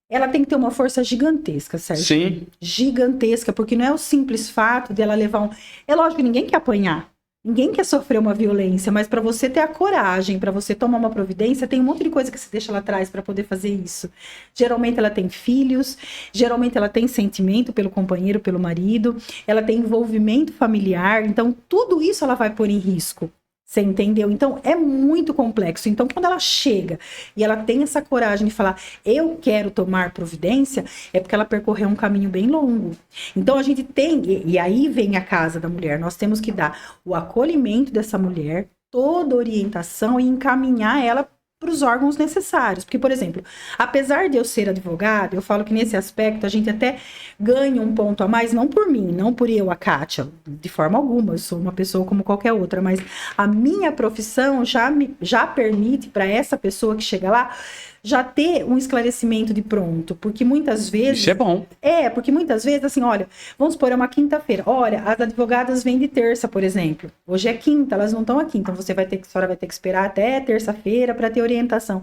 ela tem que ter uma força gigantesca, certo? Sim. Gigantesca, porque não é o simples fato de ela levar é lógico que ninguém quer apanhar. Ninguém quer sofrer uma violência, mas para você ter a coragem, para você tomar uma providência, tem um monte de coisa que você deixa lá atrás para poder fazer isso. Geralmente ela tem filhos, geralmente ela tem sentimento pelo companheiro, pelo marido, ela tem envolvimento familiar, então tudo isso ela vai pôr em risco. Você entendeu? Então, é muito complexo. Então, quando ela chega e ela tem essa coragem de falar, eu quero tomar providência, é porque ela percorreu um caminho bem longo. Então, a gente tem, e aí vem a casa da mulher, nós temos que dar o acolhimento dessa mulher, toda a orientação e encaminhar ela para os órgãos necessários. Porque, por exemplo, apesar de eu ser advogada, eu falo que nesse aspecto a gente até ganha um ponto a mais, não por mim, não por eu, a Kátia, de forma alguma, eu sou uma pessoa como qualquer outra, mas a minha profissão já permite para essa pessoa que chega lá já ter um esclarecimento de pronto, porque muitas vezes... Isso é bom. Porque muitas vezes, assim, olha, vamos supor, é uma quinta-feira, olha, as advogadas vêm de terça, por exemplo, hoje é quinta, elas não estão aqui, então a senhora vai ter que esperar até terça-feira para ter orientação.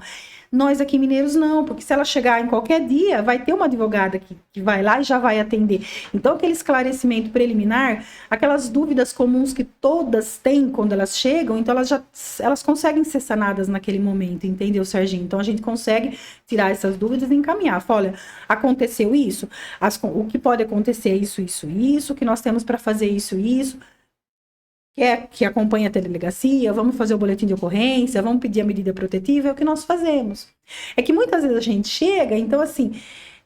Nós aqui mineiros não, porque se ela chegar em qualquer dia, vai ter uma advogada que vai lá e já vai atender. Então, aquele esclarecimento preliminar, aquelas dúvidas comuns que todas têm quando elas chegam, então elas conseguem ser sanadas naquele momento, entendeu, Serginho? Então, a gente consegue tirar essas dúvidas e encaminhar. Fala, olha, aconteceu isso, o que pode acontecer é isso, que nós temos para fazer isso. Que acompanha a delegacia, vamos fazer o boletim de ocorrência, vamos pedir a medida protetiva, é o que nós fazemos. É que muitas vezes a gente chega, então assim,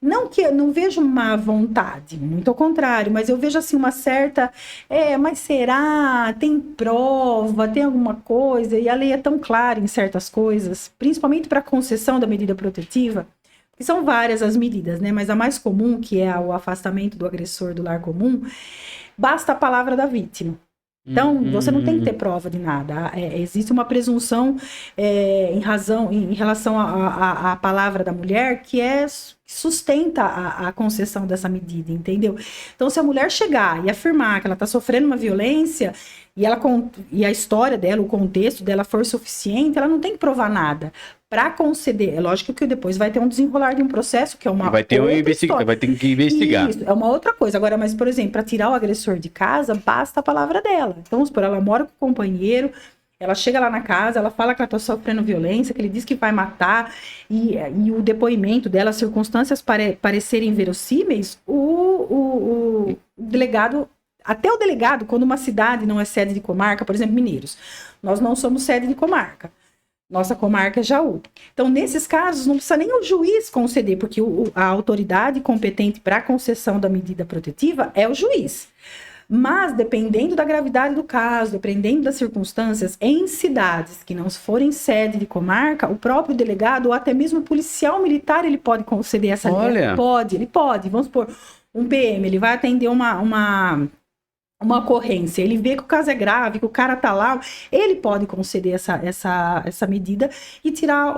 não que eu não vejo má vontade, muito ao contrário, mas eu vejo assim uma certa, mas será? Tem prova, tem alguma coisa? E a lei é tão clara em certas coisas, principalmente para a concessão da medida protetiva, que são várias as medidas, né? Mas a mais comum, que é o afastamento do agressor do lar comum, basta a palavra da vítima. Então, você não tem que ter prova de nada. Existe uma presunção em relação à palavra da mulher que sustenta a concessão dessa medida, entendeu? Então, se a mulher chegar e afirmar que ela está sofrendo uma violência e a história dela, o contexto dela for suficiente, ela não tem que provar nada. Para conceder, é lógico que depois vai ter um desenrolar de um processo, que é uma vai ter que investigar. Isso, é uma outra coisa. Agora, mas, por exemplo, para tirar o agressor de casa, basta a palavra dela. Então, vamos supor, ela mora com o companheiro, ela chega lá na casa, ela fala que ela está sofrendo violência, que ele diz que vai matar, e o depoimento dela, as circunstâncias parecerem verossímeis, o delegado... Até o delegado, quando uma cidade não é sede de comarca, por exemplo, Mineiros, nós não somos sede de comarca. Nossa comarca é Jaú. Então, nesses casos, não precisa nem o juiz conceder, porque a autoridade competente para a concessão da medida protetiva é o juiz. Mas, dependendo da gravidade do caso, dependendo das circunstâncias, em cidades que não forem sede de comarca, o próprio delegado ou até mesmo o policial militar, ele pode conceder essa... Olha. Ele pode. Vamos supor, um PM, ele vai atender uma ocorrência, ele vê que o caso é grave, que o cara tá lá, ele pode conceder essa medida e tirar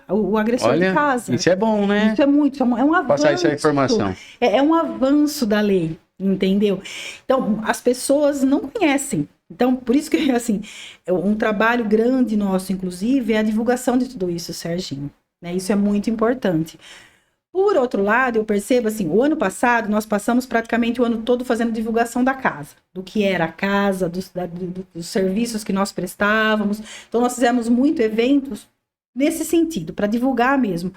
o agressor de casa. Isso é bom, né? Isso é muito, é um avanço. Passar essa informação. É um avanço da lei, entendeu? Então, as pessoas não conhecem. Então, por isso que, assim, um trabalho grande nosso, inclusive, é a divulgação de tudo isso, Serginho. Né? Isso é muito importante. Por outro lado, eu percebo assim, o ano passado nós passamos praticamente o ano todo fazendo divulgação da casa, do que era a casa, dos serviços que nós prestávamos. Então, nós fizemos muito eventos nesse sentido, para divulgar mesmo.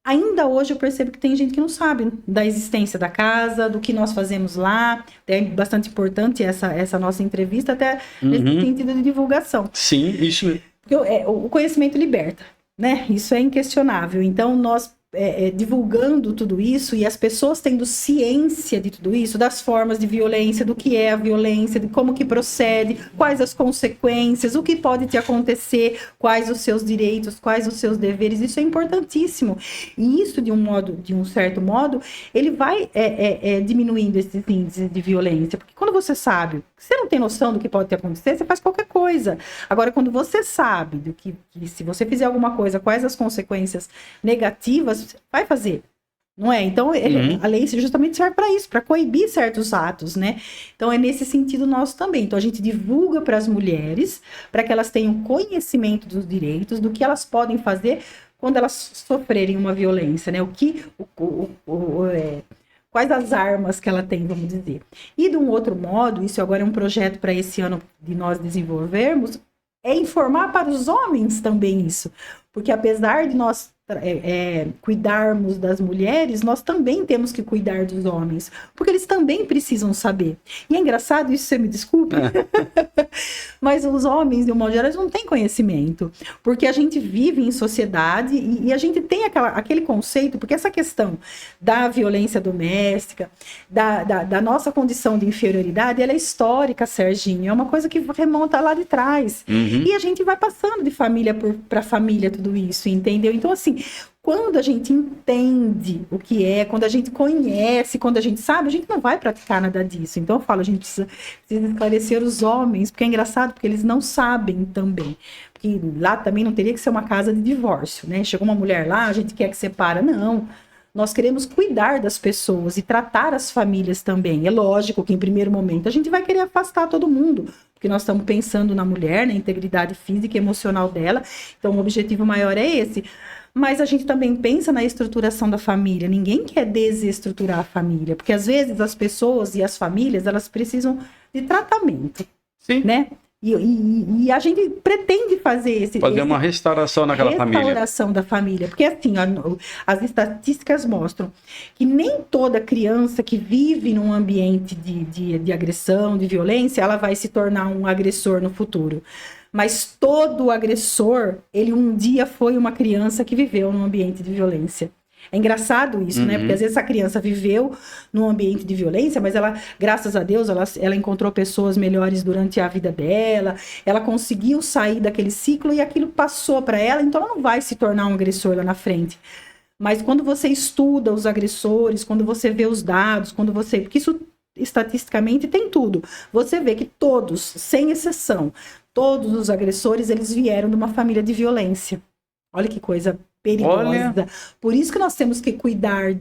Ainda hoje eu percebo que tem gente que não sabe da existência da casa, do que nós fazemos lá. É bastante importante essa nossa entrevista, até nesse sentido de divulgação. Sim, isso mesmo. Porque o conhecimento liberta, né? Isso é inquestionável. Então, nós divulgando tudo isso e as pessoas tendo ciência de tudo isso, das formas de violência, do que é a violência, de como que procede, quais as consequências, o que pode te acontecer, quais os seus direitos, quais os seus deveres, isso é importantíssimo. E isso, de um certo modo, ele vai diminuindo esses índices de violência, porque quando você sabe, você não tem noção do que pode te acontecer, você faz qualquer coisa. Agora, quando você sabe do que se você fizer alguma coisa, quais as consequências negativas, vai fazer, não é? Então, a lei justamente serve para isso, para coibir certos atos, né? Então, é nesse sentido nosso também. Então, a gente divulga para as mulheres, para que elas tenham conhecimento dos direitos, do que elas podem fazer quando elas sofrerem uma violência, né? Quais as armas que ela tem, vamos dizer. E, de um outro modo, isso agora é um projeto para esse ano de nós desenvolvermos, é informar para os homens também isso. Porque apesar de nós cuidarmos das mulheres, nós também temos que cuidar dos homens, porque eles também precisam saber. E é engraçado isso, você me desculpe, mas os homens, de um modo geral, eles não têm conhecimento, porque a gente vive em sociedade e a gente tem aquele conceito, porque essa questão da violência doméstica, da nossa condição de inferioridade, ela é histórica, Serginho, é uma coisa que remonta lá de trás. E a gente vai passando de família para família tudo isso, entendeu? Então, assim, quando a gente entende o que é, quando a gente conhece, quando a gente sabe, a gente não vai praticar nada disso. Então eu falo, a gente precisa esclarecer os homens, porque é engraçado, porque eles não sabem também. Porque lá também não teria que ser uma casa de divórcio, né? Chegou uma mulher lá, a gente quer que separa. Não. Nós queremos cuidar das pessoas e tratar as famílias também. É lógico que em primeiro momento a gente vai querer afastar todo mundo, porque nós estamos pensando na mulher, na integridade física e emocional dela. Então o objetivo maior é esse. Mas a gente também pensa na estruturação da família. Ninguém quer desestruturar a família, porque às vezes as pessoas e as famílias, elas precisam de tratamento. Sim. Né? E a gente pretende fazer fazer uma restauração naquela família. Restauração da família. Porque assim, as estatísticas mostram que nem toda criança que vive num ambiente de agressão, de violência, ela vai se tornar um agressor no futuro. Mas todo agressor, ele um dia foi uma criança que viveu num ambiente de violência. É engraçado isso, né? Porque às vezes essa criança viveu num ambiente de violência, mas ela, graças a Deus, ela encontrou pessoas melhores durante a vida dela, ela conseguiu sair daquele ciclo e aquilo passou para ela, então ela não vai se tornar um agressor lá na frente. Mas quando você estuda os agressores, quando você vê os dados, porque isso estatisticamente tem tudo, você vê que todos, sem exceção, todos os agressores, eles vieram de uma família de violência. Olha que coisa perigosa. Olha. Por isso que nós temos que cuidar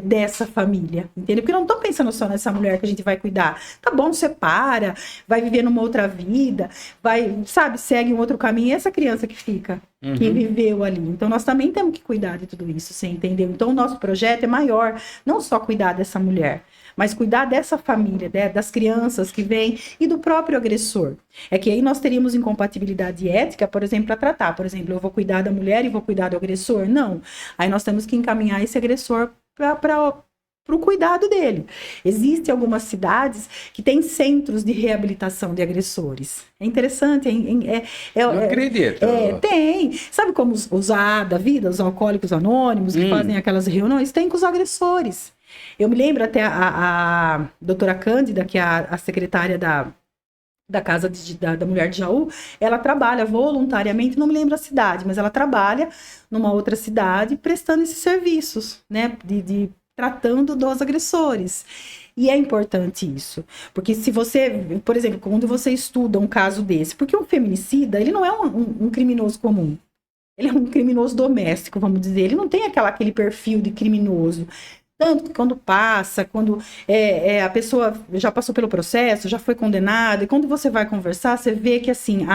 dessa família, entendeu? Porque não estou pensando só nessa mulher que a gente vai cuidar. Tá bom, separa, vai viver numa outra vida, vai, sabe, segue um outro caminho. E essa criança que fica, que viveu ali. Então, nós também temos que cuidar de tudo isso, você entendeu? Então, o nosso projeto é maior, não só cuidar dessa mulher, mas cuidar dessa família, das crianças que vêm e do próprio agressor. É que aí nós teríamos incompatibilidade ética, por exemplo, para tratar. Por exemplo, eu vou cuidar da mulher e vou cuidar do agressor? Não. Aí nós temos que encaminhar esse agressor para o cuidado dele. Existem algumas cidades que têm centros de reabilitação de agressores. É interessante. Não acredito. Tem. Sabe como os A da vida, os alcoólicos anônimos, que fazem aquelas reuniões? Tem com os agressores. Eu me lembro até a doutora Cândida, que é a secretária da Casa da Mulher de Jaú, ela trabalha voluntariamente, não me lembro a cidade, mas ela trabalha numa outra cidade prestando esses serviços, né, tratando dos agressores. E é importante isso, porque se você, por exemplo, quando você estuda um caso desse, porque um feminicida, ele não é um criminoso comum. Ele é um criminoso doméstico, vamos dizer. Ele não tem aquele perfil de criminoso. Tanto que quando a pessoa já passou pelo processo, já foi condenada, e quando você vai conversar, você vê que assim,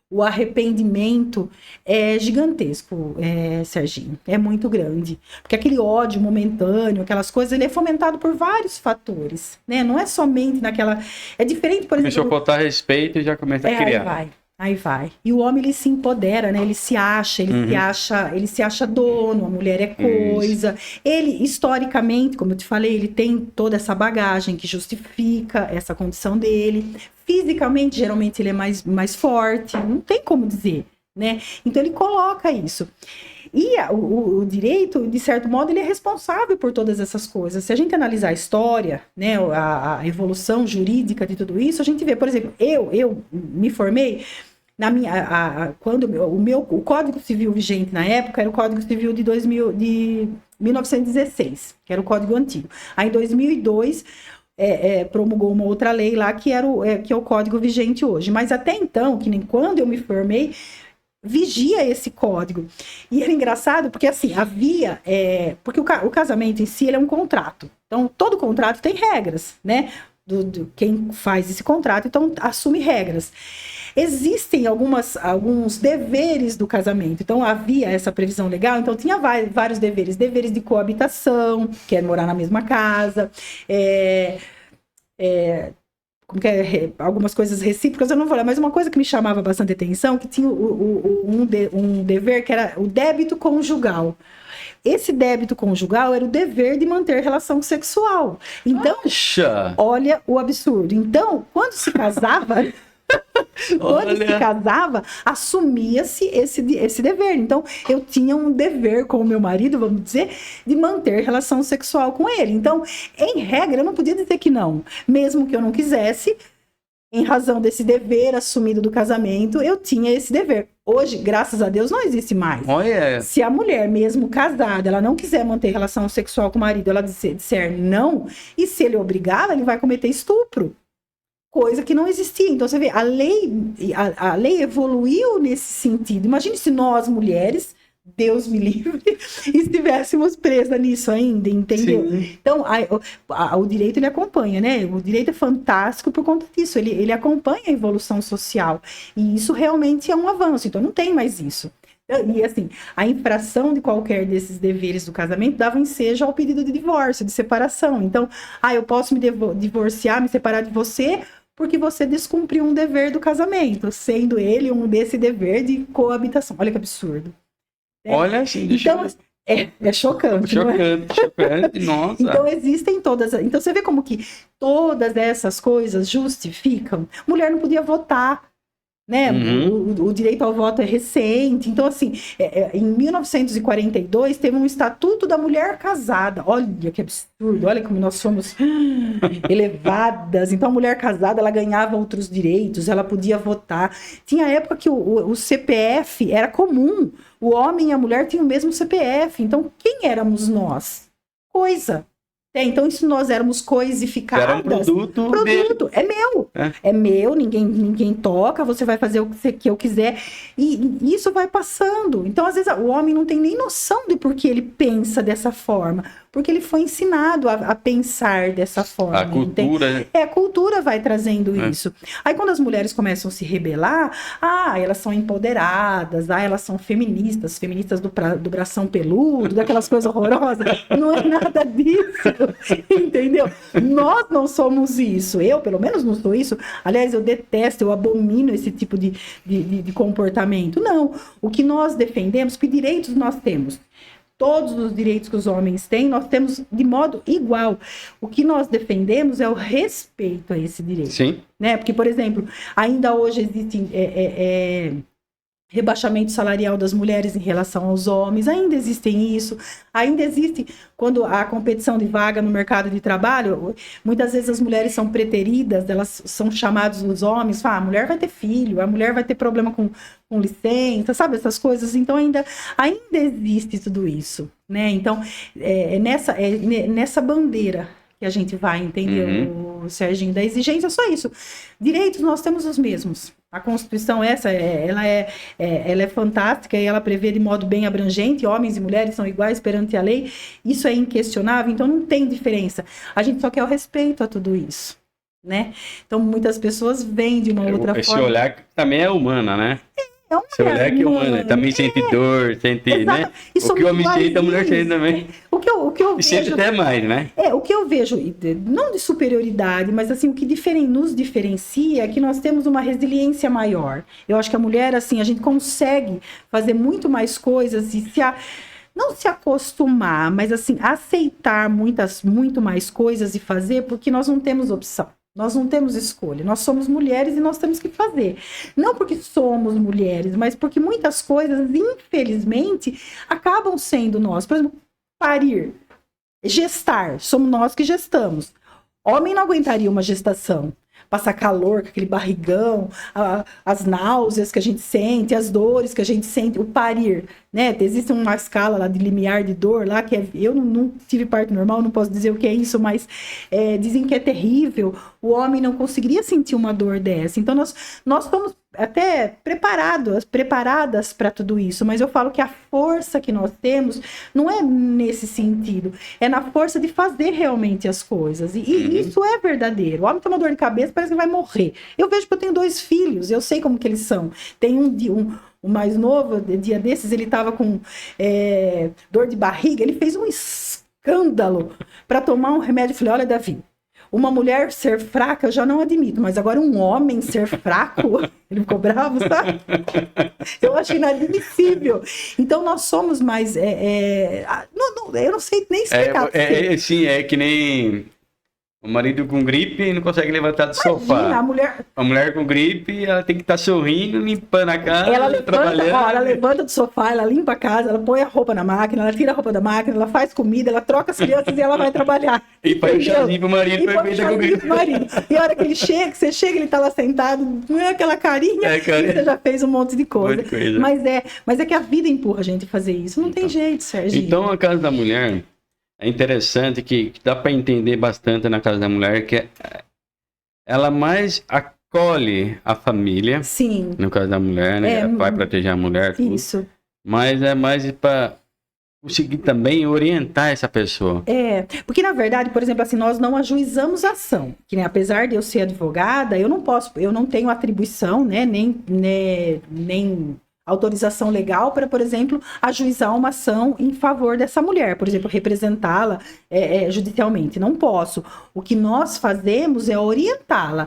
o arrependimento é gigantesco, Serginho, é muito grande. Porque aquele ódio momentâneo, aquelas coisas, ele é fomentado por vários fatores, né? Não é somente naquela... É diferente, por exemplo... Começou a faltar respeito e já começa a criar. Aí vai. E o homem, ele se empodera, né? Ele se acha, ele se acha dono, a mulher é coisa. Ele, historicamente, como eu te falei, ele tem toda essa bagagem que justifica essa condição dele. Fisicamente, geralmente, ele é mais forte, não tem como dizer, né? Então, ele coloca isso. E o direito, de certo modo, ele é responsável por todas essas coisas. Se a gente analisar a história, né, a evolução jurídica de tudo isso, a gente vê, por exemplo, eu me formei na minha, quando o Código Civil vigente na época era o Código Civil de 1916, que era o Código antigo. Aí, em 2002, promulgou uma outra lei lá que é o Código vigente hoje. Mas até então, que nem quando eu me formei, vigia esse código. E era engraçado porque, assim, havia... porque o casamento em si, ele é um contrato. Então, todo contrato tem regras, né? Quem faz esse contrato, então, assume regras. Existem alguns deveres do casamento. Então, havia essa previsão legal. Então, tinha vários deveres. Deveres de coabitação, que é morar na mesma casa. Como que algumas coisas recíprocas, eu não vou lá, mas uma coisa que me chamava bastante atenção, que tinha um dever que era o débito conjugal. Esse débito conjugal era o dever de manter relação sexual. Então, olha o absurdo. Então, quando se casava... assumia-se esse dever. Então, eu tinha um dever com o meu marido, vamos dizer, de manter relação sexual com ele. Então, em regra, eu não podia dizer que não. Mesmo que eu não quisesse, em razão desse dever assumido do casamento, eu tinha esse dever. Hoje, graças a Deus, não existe mais. Olha. Se a mulher, mesmo casada, ela não quiser manter relação sexual com o marido, ela disser não, e se ele obrigá-la, ele vai cometer estupro. Coisa que não existia. Então, você vê, a lei evoluiu nesse sentido. Imagine se nós, mulheres, Deus me livre, estivéssemos presas nisso ainda, entendeu? Sim. Então, o direito, ele acompanha, né? O direito é fantástico por conta disso. Ele acompanha a evolução social. E isso realmente é um avanço. Então, não tem mais isso. E, assim, a infração de qualquer desses deveres do casamento dava ensejo ao pedido de divórcio, de separação. Então, eu posso me divorciar, me separar de você, porque você descumpriu um dever do casamento, sendo ele desse dever de coabitação. Olha que absurdo. Olha, assim, então, é chocante. Chocante, nossa. Então, existem todas... Então, você vê como que todas essas coisas justificam. Mulher não podia votar, né? O direito ao voto é recente. Então, assim, em 1942, teve um Estatuto da Mulher Casada. Olha que absurdo, olha como nós somos elevadas. Então, a mulher casada, ela ganhava outros direitos, ela podia votar. Tinha época que o CPF era comum. O homem e a mulher tinham o mesmo CPF. Então, quem éramos nós? Coisa. Então, se nós éramos coisificadas... Era um produto é meu. É meu, ninguém toca, você vai fazer o que eu quiser. E isso vai passando. Então, às vezes, o homem não tem nem noção de por que ele pensa dessa forma. Porque ele foi ensinado a pensar dessa forma. A cultura... A cultura vai trazendo isso. Aí, quando as mulheres começam a se rebelar, elas são empoderadas, elas são feministas do bração peludo, daquelas coisas horrorosas. Não é nada disso. Entendeu? Nós não somos isso. Eu, pelo menos, não sou isso. Aliás, eu detesto, eu abomino esse tipo de comportamento. Não. O que nós defendemos, que direitos nós temos? Todos os direitos que os homens têm, nós temos de modo igual. O que nós defendemos é o respeito a esse direito. Sim. Né? Porque, por exemplo, ainda hoje existe rebaixamento salarial das mulheres em relação aos homens, ainda existem isso, ainda existe, quando a competição de vaga no mercado de trabalho, muitas vezes as mulheres são preteridas, elas são chamadas os homens, a mulher vai ter filho, a mulher vai ter problema com licença, sabe, essas coisas, então ainda existe tudo isso, né, então nessa bandeira que a gente vai, entendeu, Serginho, da exigência, só isso, direitos nós temos os mesmos. A Constituição, ela é fantástica e ela prevê de modo bem abrangente, homens e mulheres são iguais perante a lei, isso é inquestionável, então não tem diferença. A gente só quer o respeito a tudo isso, né? Então muitas pessoas vêm de uma outra forma. Esse olhar também é humana, né? Esse olhar que é humano, também sente dor, sente, né? O que o homem sente, a mulher sente também. O que o que eu E sempre vejo... até mais, né? O que eu vejo, não de superioridade, mas assim, o que nos diferencia é que nós temos uma resiliência maior. Eu acho que a mulher, assim, a gente consegue fazer muito mais coisas e não se acostumar, mas assim, aceitar muito mais coisas e fazer, porque nós não temos opção. Nós não temos escolha. Nós somos mulheres e nós temos que fazer. Não porque somos mulheres, mas porque muitas coisas, infelizmente, acabam sendo nós. Por exemplo, parir. Gestar, somos nós que gestamos. Homem não aguentaria uma gestação. Passar calor, com aquele barrigão, as náuseas que a gente sente, as dores que a gente sente, o parir, né? Existe uma escala lá de limiar de dor lá, que eu não tive parto normal, não posso dizer o que é isso, mas dizem que é terrível. O homem não conseguiria sentir uma dor dessa. Então, nós somos até preparadas para tudo isso, mas eu falo que a força que nós temos não é nesse sentido, é na força de fazer realmente as coisas, e isso é verdadeiro. O homem tem uma dor de cabeça, parece que vai morrer. Eu vejo que eu tenho 2 filhos, eu sei como que eles são. Tem o mais novo, dia desses, ele estava com dor de barriga, ele fez um escândalo para tomar um remédio. Eu falei, olha, Davi, uma mulher ser fraca eu já não admito, mas agora um homem ser fraco, ele ficou bravo, sabe? Eu acho inadmissível. Então nós somos mais... eu não sei nem explicar. Sim, é que nem o marido com gripe não consegue levantar do sofá. A mulher com gripe, ela tem que estar sorrindo, limpando a casa, trabalhando. Ela levanta do sofá, ela limpa a casa, ela põe a roupa na máquina, ela tira a roupa da máquina, ela faz comida, ela troca as crianças e ela vai trabalhar. E põe o chazinho pro marido, E a hora que você chega, ele tá lá sentado, não é aquela carinha, e você já fez um monte de coisa. Mas é que a vida empurra a gente a fazer isso. Não tem jeito, Serginho. Então, a Casa da Mulher... É interessante que dá para entender bastante na Casa da Mulher que ela mais acolhe a família. Sim. No caso da mulher, né? Vai proteger a mulher. Tudo. Isso. Mas é mais para conseguir também orientar essa pessoa. Porque na verdade, por exemplo, assim, nós não ajuizamos a ação. Que, né, apesar de eu ser advogada, eu não tenho atribuição, né, nem autorização legal para, por exemplo, ajuizar uma ação em favor dessa mulher, por exemplo, representá-la judicialmente. Não posso. O que nós fazemos é orientá-la,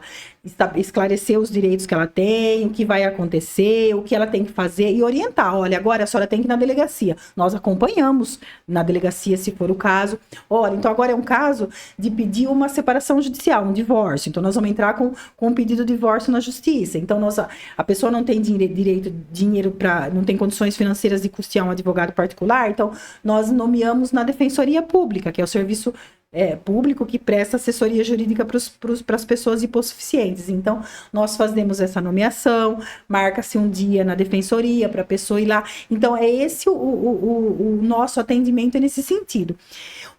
esclarecer os direitos que ela tem, o que vai acontecer, o que ela tem que fazer e orientar. Olha, agora a senhora tem que ir na delegacia. Nós acompanhamos na delegacia, se for o caso. Olha, então agora é um caso de pedir uma separação judicial, um divórcio. Então nós vamos entrar com um pedido de divórcio na justiça. Então a pessoa não tem dinheiro não tem condições financeiras de custear um advogado particular, então nós nomeamos na Defensoria Pública, que é o serviço público que presta assessoria jurídica para as pessoas hipossuficientes. Então, nós fazemos essa nomeação, marca-se um dia na defensoria para a pessoa ir lá. Então, é esse o nosso atendimento nesse sentido.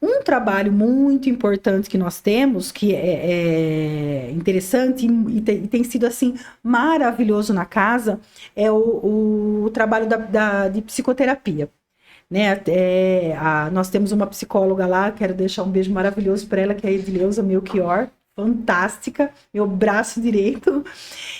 Um trabalho muito importante que nós temos, que é interessante e tem sido assim maravilhoso na casa, é o trabalho de psicoterapia. Né? Nós temos uma psicóloga lá, quero deixar um beijo maravilhoso para ela, que é a Edileuza Melchior, fantástica, meu braço direito,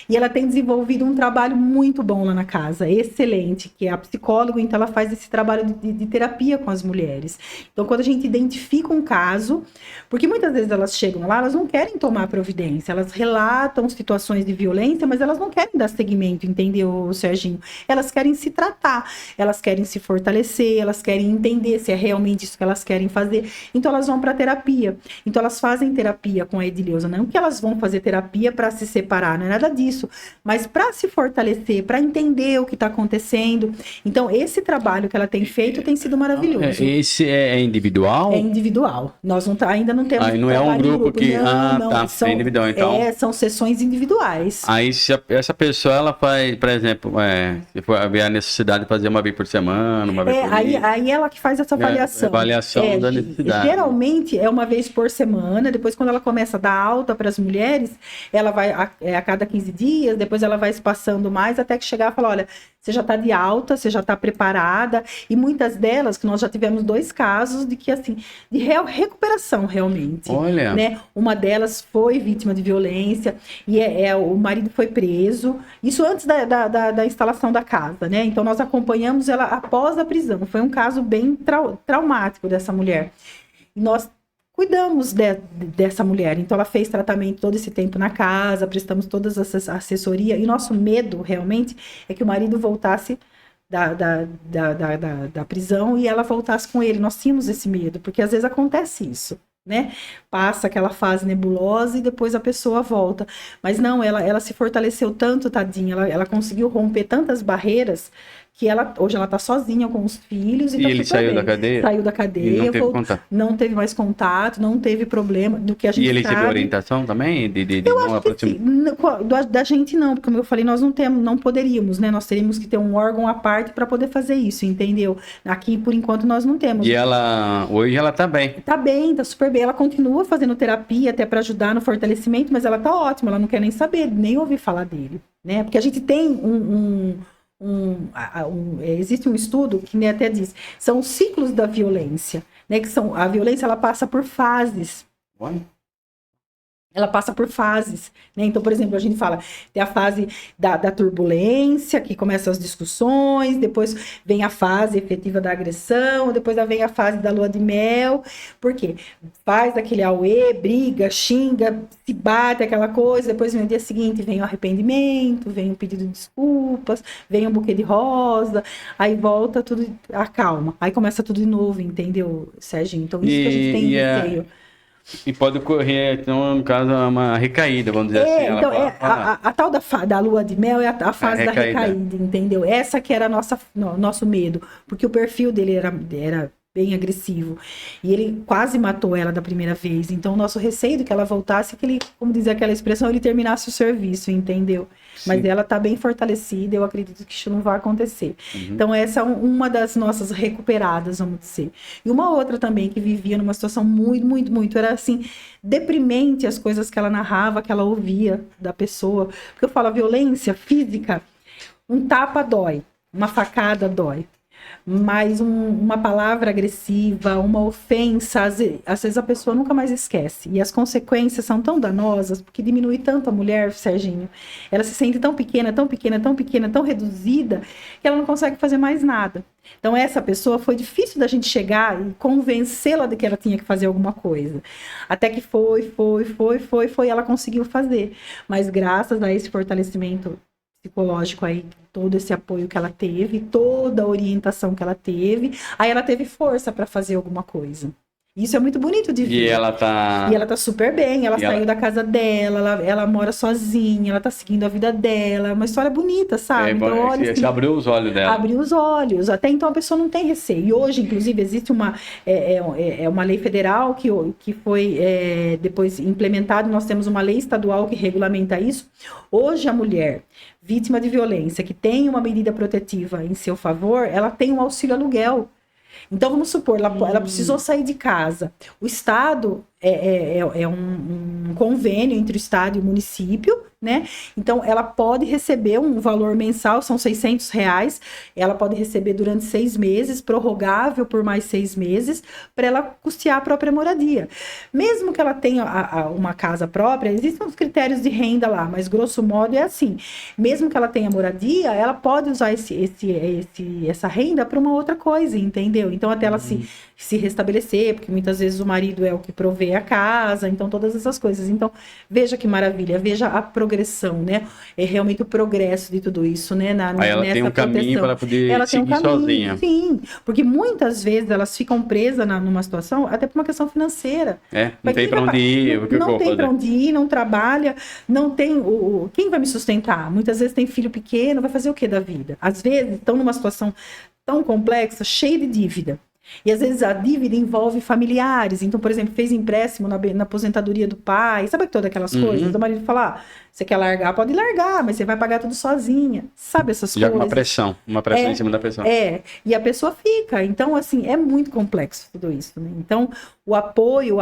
e ela tem desenvolvido um trabalho muito bom lá na casa, excelente, que é a psicóloga, então ela faz esse trabalho de terapia com as mulheres. Então, quando a gente identifica um caso, porque muitas vezes elas chegam lá, elas não querem tomar providência, elas relatam situações de violência, mas elas não querem dar seguimento, entendeu, Serginho? Elas querem se tratar, elas querem se fortalecer, elas querem entender se é realmente isso que elas querem fazer, então elas vão para terapia. Então, elas fazem terapia com a Edileuza, não que elas vão fazer terapia para se separar, não é nada disso, mas para se fortalecer, para entender o que está acontecendo. Então, esse trabalho que ela tem feito tem sido maravilhoso. Esse é individual? É individual. Nós ainda não temos. Não é um grupo que. Não, é individual, então. São sessões individuais. Aí, se essa pessoa, ela faz, por exemplo, se for haver a necessidade de fazer uma vez por semana, uma vez por mês. Aí ela que faz essa avaliação. Avaliação da necessidade. Geralmente é uma vez por semana, depois quando ela começa a dar alta para as mulheres, ela vai a cada 15 dias, depois ela vai espaçando mais, até que chegar e falar, olha, você já está de alta, você já está preparada, e muitas delas, que nós já tivemos 2 casos de que, assim, de recuperação realmente. Olha. Né? Uma delas foi vítima de violência, e o marido foi preso, isso antes da instalação da casa, né? Então nós acompanhamos ela após a prisão, foi um caso bem traumático dessa mulher. E nós cuidamos dessa mulher, então ela fez tratamento todo esse tempo na casa, prestamos toda essa assessoria, e nosso medo realmente é que o marido voltasse da prisão e ela voltasse com ele. Nós tínhamos esse medo, porque às vezes acontece isso, né? Passa aquela fase nebulosa e depois a pessoa volta. Mas não, ela se fortaleceu tanto, tadinha, ela conseguiu romper tantas barreiras que hoje ela tá sozinha com os filhos. E tá ele saiu da cadeia? Saiu da cadeia. E não teve contato? Não teve mais contato, não teve problema do que a gente E ele sabe. recebeu orientação também? Eu acho que sim. Da gente não, porque como eu falei, nós não poderíamos, né? Nós teríamos que ter um órgão à parte para poder fazer isso, entendeu? Aqui, por enquanto, nós não temos. E hoje ela tá bem? Tá bem, tá super bem. Ela continua fazendo terapia até para ajudar no fortalecimento, mas ela tá ótima, ela não quer nem saber, nem ouvir falar dele, né? Porque a gente tem existe um estudo que até diz, são os ciclos da violência, né? Que a violência, ela passa por fases. Ela passa por fases, né? Então, por exemplo, a gente fala, tem a fase da turbulência, que começam as discussões, depois vem a fase efetiva da agressão, depois vem a fase da lua de mel. Por quê? Faz aquele auê, briga, xinga, se bate, aquela coisa, depois no dia seguinte vem o arrependimento, vem o pedido de desculpas, vem um buquê de rosa, aí volta tudo, acalma, aí começa tudo de novo, entendeu, Serginho? Então, isso que a gente tem receio. E pode ocorrer, então, no caso, uma recaída, vamos dizer assim. Então, a tal da lua de mel é a fase da recaída, entendeu? Essa que era nosso medo, porque o perfil dele era bem agressivo. E ele quase matou ela da primeira vez. Então, o nosso receio de que ela voltasse, que ele, como diz aquela expressão, ele terminasse o serviço, entendeu? Sim. Mas ela tá bem fortalecida, eu acredito que isso não vai acontecer. Uhum. Então, essa é uma das nossas recuperadas, vamos dizer. E uma outra também, que vivia numa situação muito, era assim, deprimente as coisas que ela narrava, que ela ouvia da pessoa. Porque eu falo, a violência física, um tapa dói, uma facada dói. Mas uma palavra agressiva, uma ofensa, às vezes a pessoa nunca mais esquece. E as consequências são tão danosas, porque diminui tanto a mulher, Serginho. Ela se sente tão pequena, tão reduzida, que ela não consegue fazer mais nada. Então, essa pessoa, foi difícil da gente chegar e convencê-la de que ela tinha que fazer alguma coisa. Até que foi, ela conseguiu fazer. Mas graças a esse fortalecimento psicológico aí, todo esse apoio que ela teve, toda a orientação que ela teve, aí ela teve força para fazer alguma coisa. Isso é muito bonito de ver. E ela tá super bem, ela saiu da casa dela, ela mora sozinha, ela tá seguindo a vida dela, é uma história bonita, sabe? Então, olha, assim, abriu os olhos dela. Abriu os olhos, até então a pessoa não tem receio. E hoje, inclusive, existe uma lei federal que foi depois implementada, nós temos uma lei estadual que regulamenta isso. Hoje, a mulher vítima de violência, que tem uma medida protetiva em seu favor, ela tem um auxílio aluguel. Então, vamos supor, ela precisou sair de casa. O Estado é um convênio entre o Estado e o município, né? Então, ela pode receber um valor mensal, são R$600, ela pode receber durante 6 meses, prorrogável por mais 6 meses, para ela custear a própria moradia. Mesmo que ela tenha uma casa própria, existem uns critérios de renda lá, mas grosso modo é assim, mesmo que ela tenha moradia, ela pode usar essa renda para uma outra coisa, entendeu? Então, até ela se restabelecer, porque muitas vezes o marido é o que provê a casa, então todas essas coisas. Então, veja que maravilha, veja a progressão, né? É realmente o progresso de tudo isso, né? Aí ela tem um caminho para poder seguir sozinha. Sim, porque muitas vezes elas ficam presas numa situação, até por uma questão financeira. Não tem para onde ir. Não tem para onde ir, não trabalha, não tem quem vai me sustentar? Muitas vezes tem filho pequeno, vai fazer o que da vida? Às vezes estão numa situação tão complexa, cheia de dívida. E às vezes a dívida envolve familiares. Então, por exemplo, fez empréstimo na aposentadoria do pai. Sabe todas aquelas coisas? O marido fala, Você quer largar, pode largar, mas você vai pagar tudo sozinha. Sabe essas Já com coisas? uma pressão em cima da pessoa. E a pessoa fica. Então, assim, é muito complexo tudo isso, né? Então, o apoio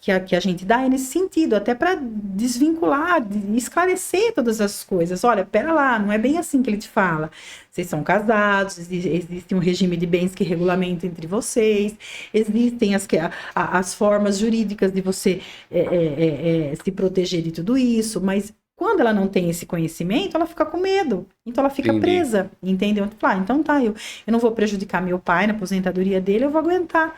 que a gente dá é nesse sentido, até para desvincular, esclarecer todas as coisas. Olha, pera lá, não é bem assim que ele te fala. Vocês são casados, existe um regime de bens que regulamenta entre vocês, existem as formas jurídicas de você se proteger de tudo isso, mas quando ela não tem esse conhecimento, ela fica com medo. Então ela fica presa, entendeu? Então tá, eu não vou prejudicar meu pai na aposentadoria dele, eu vou aguentar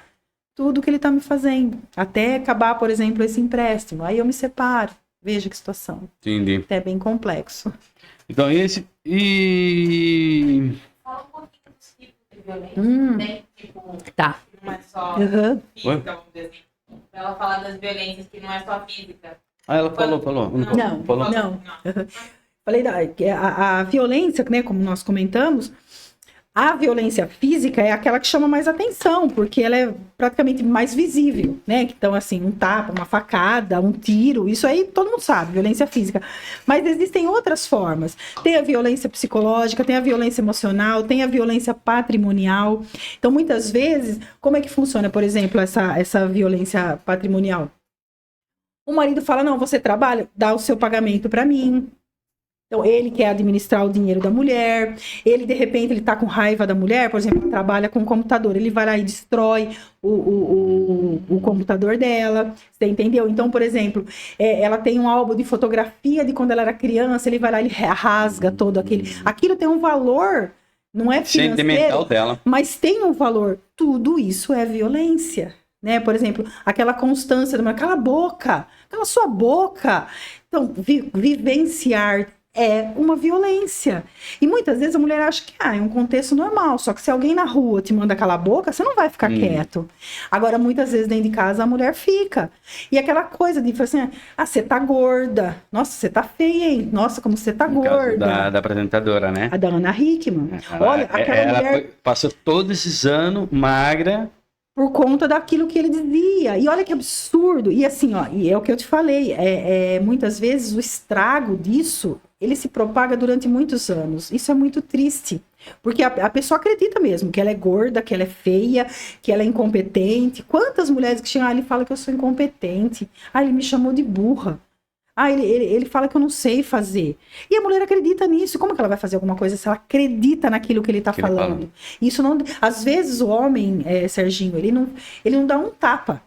tudo que ele tá me fazendo. Até acabar, por exemplo, esse empréstimo. Aí eu me separo. Veja que situação. Entendi. Até bem complexo. Então, Fala um pouquinho dos tipos de violência, né? Tipo, Tá. não é só Uhum. física, vamos dizer assim. Ela fala das violências que não é só física. ela falou. Não. Uhum. Falei a violência, né, como nós comentamos, a violência física é aquela que chama mais atenção, porque ela é praticamente mais visível, né? Então, assim, um tapa, uma facada, um tiro, isso aí todo mundo sabe, violência física. Mas existem outras formas. Tem a violência psicológica, tem a violência emocional, tem a violência patrimonial. Então, muitas vezes, como é que funciona, por exemplo, essa violência patrimonial? O marido fala, não, você trabalha, dá o seu pagamento para mim. Então, ele quer administrar o dinheiro da mulher, ele, de repente, ele tá com raiva da mulher, por exemplo, trabalha com o computador, ele vai lá e destrói o computador dela, você entendeu? Então, por exemplo, ela tem um álbum de fotografia de quando ela era criança, ele vai lá e ele rasga todo aquele... Aquilo tem um valor, não é financeiro, sentimental dela, mas tem um valor. Tudo isso é violência, né? Por exemplo, aquela constância da mulher, cala a boca, cala a sua boca. Então, vivenciar é uma violência. E muitas vezes a mulher acha que é um contexto normal, só que se alguém na rua te manda calar a boca, você não vai ficar quieto. Agora, muitas vezes dentro de casa a mulher fica. E aquela coisa de falar assim, você tá gorda, nossa, você tá feia, hein? Nossa, como você tá gorda. Da apresentadora, né? A da Ana Hickman. Olha, aquela mulher... passou todos esses anos magra... por conta daquilo que ele dizia. E olha que absurdo. E assim, ó, e é o que eu te falei, muitas vezes o estrago disso, ele se propaga durante muitos anos. Isso é muito triste. Porque a pessoa acredita mesmo que ela é gorda, que ela é feia, que ela é incompetente. Quantas mulheres que chegam ali e falam que eu sou incompetente? Ele me chamou de burra. Ele fala que eu não sei fazer. E a mulher acredita nisso. Como que ela vai fazer alguma coisa se ela acredita naquilo que ele está falando? Isso não... Às vezes o homem, Serginho, ele não dá um tapa.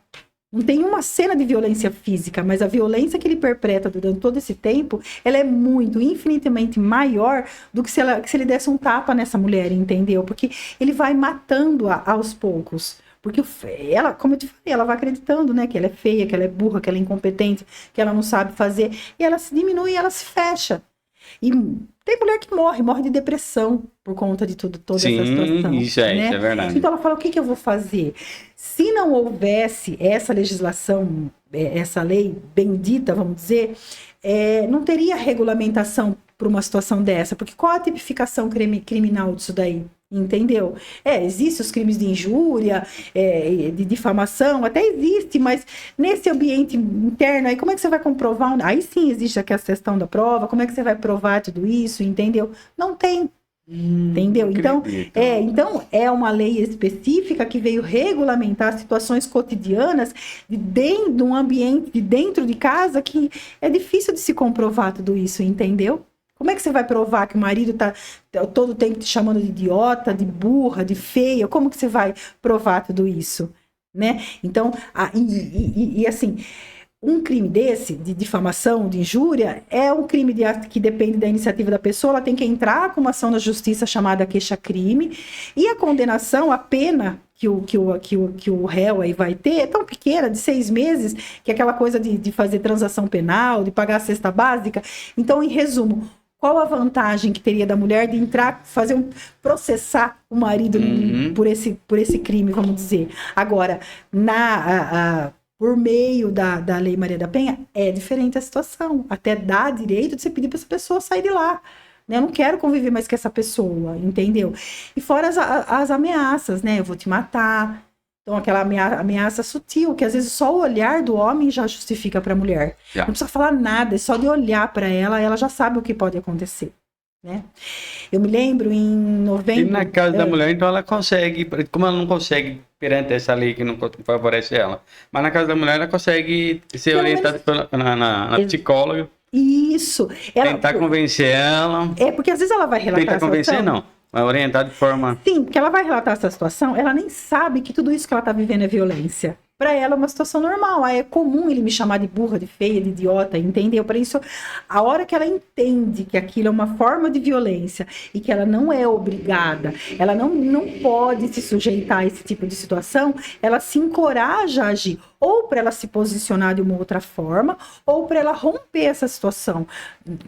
Não tem uma cena de violência física, mas a violência que ele perpetra durante todo esse tempo, ela é muito, infinitamente maior do que se ele desse um tapa nessa mulher, entendeu? Porque ele vai matando-a aos poucos. Porque ela, como eu te falei, ela vai acreditando, né? Que ela é feia, que ela é burra, que ela é incompetente, que ela não sabe fazer. E ela se diminui e ela se fecha. E tem mulher que morre de depressão por conta de toda essa situação. Isso é verdade. Então ela fala, o que eu vou fazer? Se não houvesse essa legislação, essa lei bendita, vamos dizer, não teria regulamentação para uma situação dessa. Porque qual a tipificação criminal disso daí? Entendeu? Existem os crimes de injúria, de difamação, até existe, mas nesse ambiente interno, aí como é que você vai comprovar? Aí sim existe aqui a questão da prova, como é que você vai provar tudo isso, entendeu? Não tem. Entendeu? Então é uma lei específica que veio regulamentar situações cotidianas dentro de um ambiente, de dentro de casa, que é difícil de se comprovar tudo isso, entendeu? Como é que você vai provar que o marido tá todo o tempo te chamando de idiota, de burra, de feia? Como que você vai provar tudo isso, né? Então, assim, um crime desse, de difamação, de injúria, é um crime que depende da iniciativa da pessoa, ela tem que entrar com uma ação na justiça chamada queixa-crime, e a condenação, a pena que o réu aí vai ter é tão pequena, de 6 meses, que é aquela coisa de fazer transação penal, de pagar a cesta básica. Então, em resumo, qual a vantagem que teria da mulher de entrar, processar o marido por esse crime, vamos dizer? Agora, por meio da Lei Maria da Penha, é diferente a situação. Até dá direito de você pedir para essa pessoa sair de lá. Né? Eu não quero conviver mais com essa pessoa, entendeu? E fora as ameaças, né? Eu vou te matar. Então, aquela ameaça sutil, que às vezes só o olhar do homem já justifica para a mulher. Já. Não precisa falar nada, é só de olhar para ela, ela já sabe o que pode acontecer, né? Eu me lembro em E novembro... na casa da mulher, então ela consegue, como ela não consegue perante essa lei que não favorece ela, mas na casa da mulher ela consegue ser Pelo orientada na psicóloga, Isso. tentar convencer ela, É, porque às vezes ela vai relatar tentar a convencer situação... não, mas orientar de forma... Sim, porque ela vai relatar essa situação, ela nem sabe que tudo isso que ela tá vivendo é violência. Para ela é uma situação normal. Aí é comum ele me chamar de burra, de feia, de idiota, entendeu? Para isso, a hora que ela entende que aquilo é uma forma de violência e que ela não é obrigada, ela não pode se sujeitar a esse tipo de situação, ela se encoraja a agir. Ou para ela se posicionar de uma outra forma, ou para ela romper essa situação.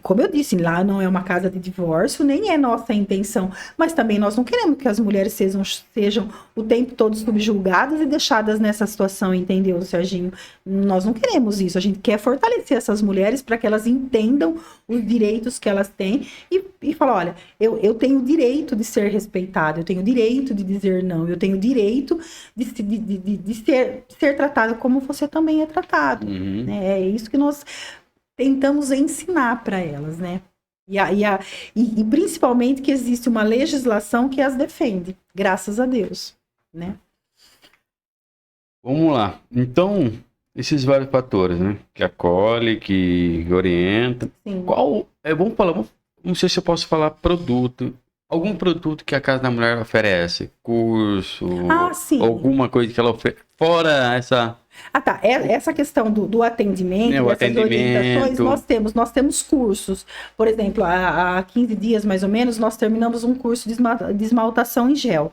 Como eu disse, lá não é uma casa de divórcio, nem é nossa intenção. Mas também nós não queremos que as mulheres sejam o tempo todo subjugadas e deixadas nessa situação, entendeu, Serginho? Nós não queremos isso. A gente quer fortalecer essas mulheres para que elas entendam os direitos que elas têm e falar, olha, eu tenho o direito de ser respeitada, eu tenho o direito de dizer não, eu tenho o direito de ser tratada como você também é tratado. Uhum. Né? É isso que nós tentamos ensinar para elas, né? E principalmente que existe uma legislação que as defende, graças a Deus, né? Vamos lá. Então, esses vários fatores, né? Que acolhe, que orienta. Sim. Qual... vamos falar, não sei se eu posso falar produto. Algum produto que a Casa da Mulher oferece? Curso? Sim. Alguma coisa que ela oferece? Fora essa... tá. Essa questão do atendimento, dessas orientações, nós temos cursos. Por exemplo, há 15 dias, mais ou menos, nós terminamos um curso de esmaltação em gel.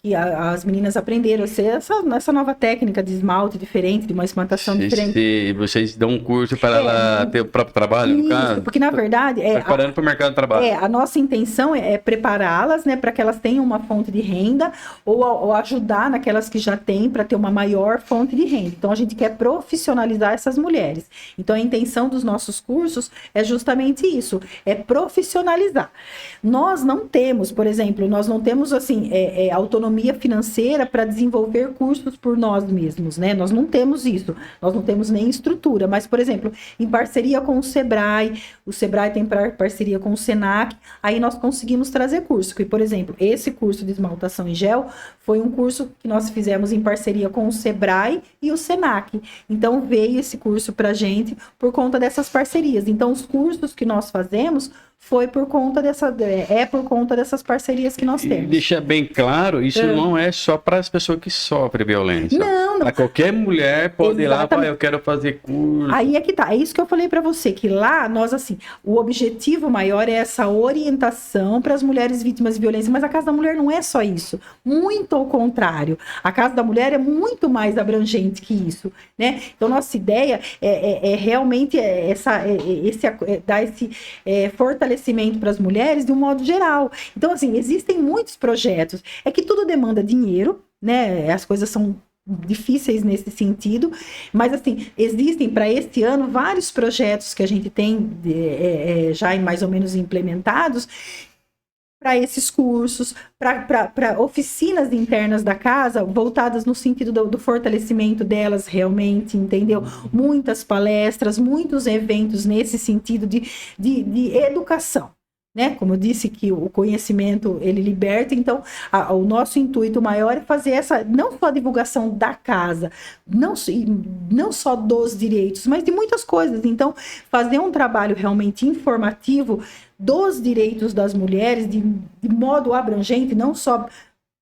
E as meninas aprenderam a ser essa nova técnica de esmalte diferente, de uma esmaltação diferente. Vocês dão um curso para ela ter o próprio trabalho, no caso? Porque, na verdade... Preparando para o mercado de trabalho. A nossa intenção é prepará-las, né, para que elas tenham uma fonte de renda ou ajudar naquelas que já têm para ter uma maior fonte de renda. Então, a gente quer profissionalizar essas mulheres. Então, a intenção dos nossos cursos é justamente isso, é profissionalizar. Nós não temos, por exemplo, assim, autonomia financeira para desenvolver cursos por nós mesmos, né? Nós não temos isso, nós não temos nem estrutura, mas, por exemplo, em parceria com o Sebrae tem parceria com o Senac, aí nós conseguimos trazer curso, que, por exemplo, esse curso de esmaltação em gel foi um curso que nós fizemos em parceria com o Sebrae e o Senac, então veio esse curso pra gente por conta dessas parcerias, então os cursos que nós fazemos foi por conta dessas parcerias que nós temos. E deixa bem claro, isso não é só para as pessoas que sofrem violência. Não. Para qualquer mulher pode ir lá e falar, eu quero fazer curso. Aí é que tá, é isso que eu falei para você, que lá nós, assim, o objetivo maior é essa orientação para as mulheres vítimas de violência, mas a Casa da Mulher não é só isso, muito ao contrário. A Casa da Mulher é muito mais abrangente que isso, né? Então, nossa ideia é realmente dar esse fortalecimento para as mulheres de um modo geral. Então, assim, existem muitos projetos. É que tudo demanda dinheiro, né? As coisas são difíceis nesse sentido, mas assim, existem para este ano vários projetos que a gente tem já mais ou menos implementados para esses cursos, para oficinas internas da casa, voltadas no sentido do fortalecimento delas realmente, entendeu? Muitas palestras, muitos eventos nesse sentido de educação. Né? Como eu disse que o conhecimento, ele liberta, então o nosso intuito maior é fazer não só a divulgação da casa, não só dos direitos, mas de muitas coisas. Então, fazer um trabalho realmente informativo dos direitos das mulheres, de modo abrangente, não só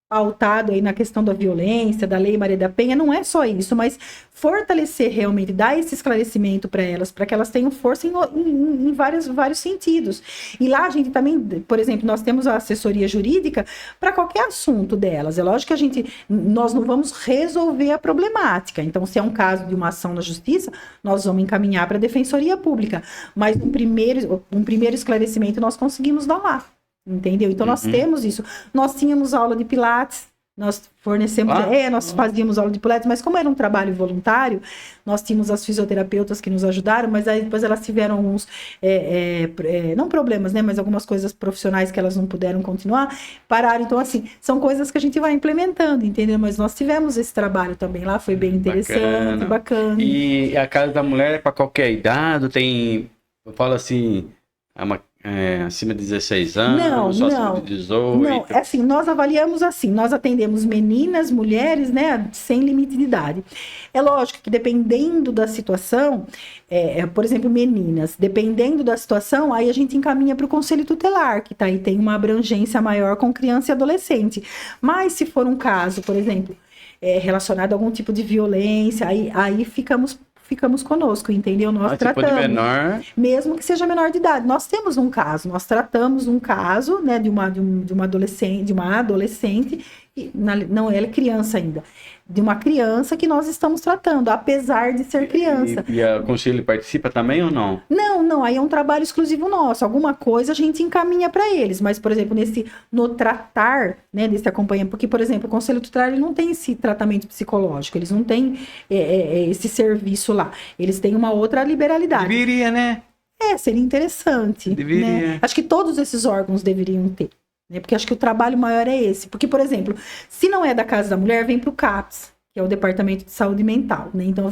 pautado aí na questão da violência, da Lei Maria da Penha, não é só isso, mas fortalecer realmente, dar esse esclarecimento para elas, para que elas tenham força em vários sentidos. E lá a gente também, por exemplo, nós temos a assessoria jurídica para qualquer assunto delas. É lógico que nós não vamos resolver a problemática. Então, se é um caso de uma ação na justiça, nós vamos encaminhar para a Defensoria Pública. Mas um primeiro esclarecimento nós conseguimos dar lá. Entendeu? Então, nós temos isso. Nós tínhamos aula de pilates, Nós fornecemos, nós fazíamos aula de pilates, mas como era um trabalho voluntário, nós tínhamos as fisioterapeutas que nos ajudaram, mas aí depois elas tiveram alguns, não problemas, né, mas algumas coisas profissionais que elas não puderam continuar, pararam. Então, assim, são coisas que a gente vai implementando, entendeu? Mas nós tivemos esse trabalho também lá, foi bem interessante, bacana. E a Casa da Mulher é para qualquer idade? Tem, eu falo assim, acima de 16 anos, só acima de 18? Não, é assim, nós avaliamos assim, nós atendemos meninas, mulheres, né, sem limite de idade. É lógico que dependendo da situação, por exemplo, meninas, dependendo da situação, aí a gente encaminha para o Conselho Tutelar, que tá aí, tem uma abrangência maior com criança e adolescente. Mas se for um caso, por exemplo, relacionado a algum tipo de violência, aí ficamos conosco, entendeu? Nós tratamos, se for de menor... mesmo que seja menor de idade. Nós temos um caso, nós tratamos um caso, né, de uma adolescente, não, ela é criança ainda, de uma criança que nós estamos tratando, apesar de ser criança. E o conselho participa também ou não? Não, aí é um trabalho exclusivo nosso. Alguma coisa a gente encaminha para eles, mas, por exemplo, no tratar, né, nesse acompanhamento, porque, por exemplo, o Conselho Tutelar ele não tem esse tratamento psicológico, eles não têm esse serviço lá. Eles têm uma outra liberalidade. Deveria, né? Seria interessante. Deveria. Né? Acho que todos esses órgãos deveriam ter. Né? Porque acho que o trabalho maior é esse. Porque, por exemplo, se não é da Casa da Mulher, vem para o CAPS, que é o Departamento de Saúde Mental, né? Então,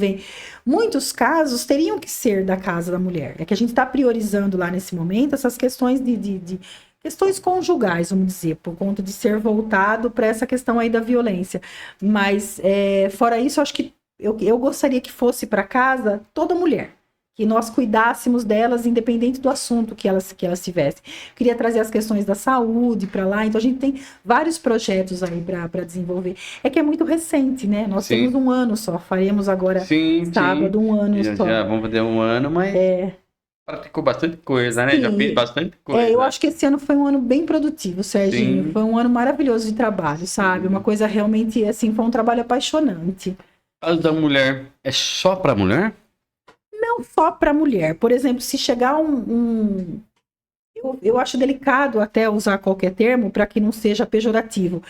muitos casos teriam que ser da Casa da Mulher. É que a gente está priorizando lá nesse momento essas questões de questões conjugais, vamos dizer, por conta de ser voltado para essa questão aí da violência. Mas, fora isso, acho que eu gostaria que fosse para casa toda mulher. Que nós cuidássemos delas, independente do assunto que elas tivessem. Queria trazer as questões da saúde para lá, então a gente tem vários projetos aí para desenvolver. É que é muito recente, né? Nós temos um ano só, faremos agora sábado, um ano só. Já vamos fazer um ano, mas praticou bastante coisa, né? Já fez bastante coisa. Eu acho que esse ano foi um ano bem produtivo, Serginho. Sim. Foi um ano maravilhoso de trabalho, sabe? Uma coisa realmente, assim, foi um trabalho apaixonante. A da mulher é só para mulher? Não só para mulher. Por exemplo, se chegar eu acho delicado até usar qualquer termo para que não seja pejorativo.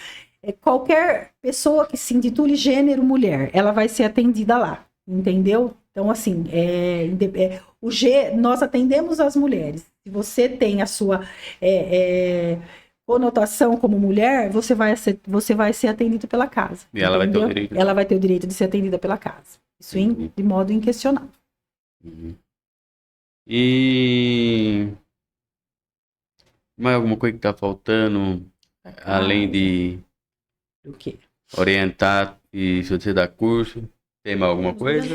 Qualquer pessoa que se intitule gênero mulher, ela vai ser atendida lá, entendeu? Então, assim, nós atendemos as mulheres. Se você tem a sua conotação como mulher, você vai ser atendido pela casa. E ela vai ter o direito. Ela vai ter o direito de ser atendida pela casa. Isso de modo inquestionável. Uhum. E mais alguma coisa que tá faltando, além de o quê? Orientar e se você dar curso? Tem mais alguma coisa?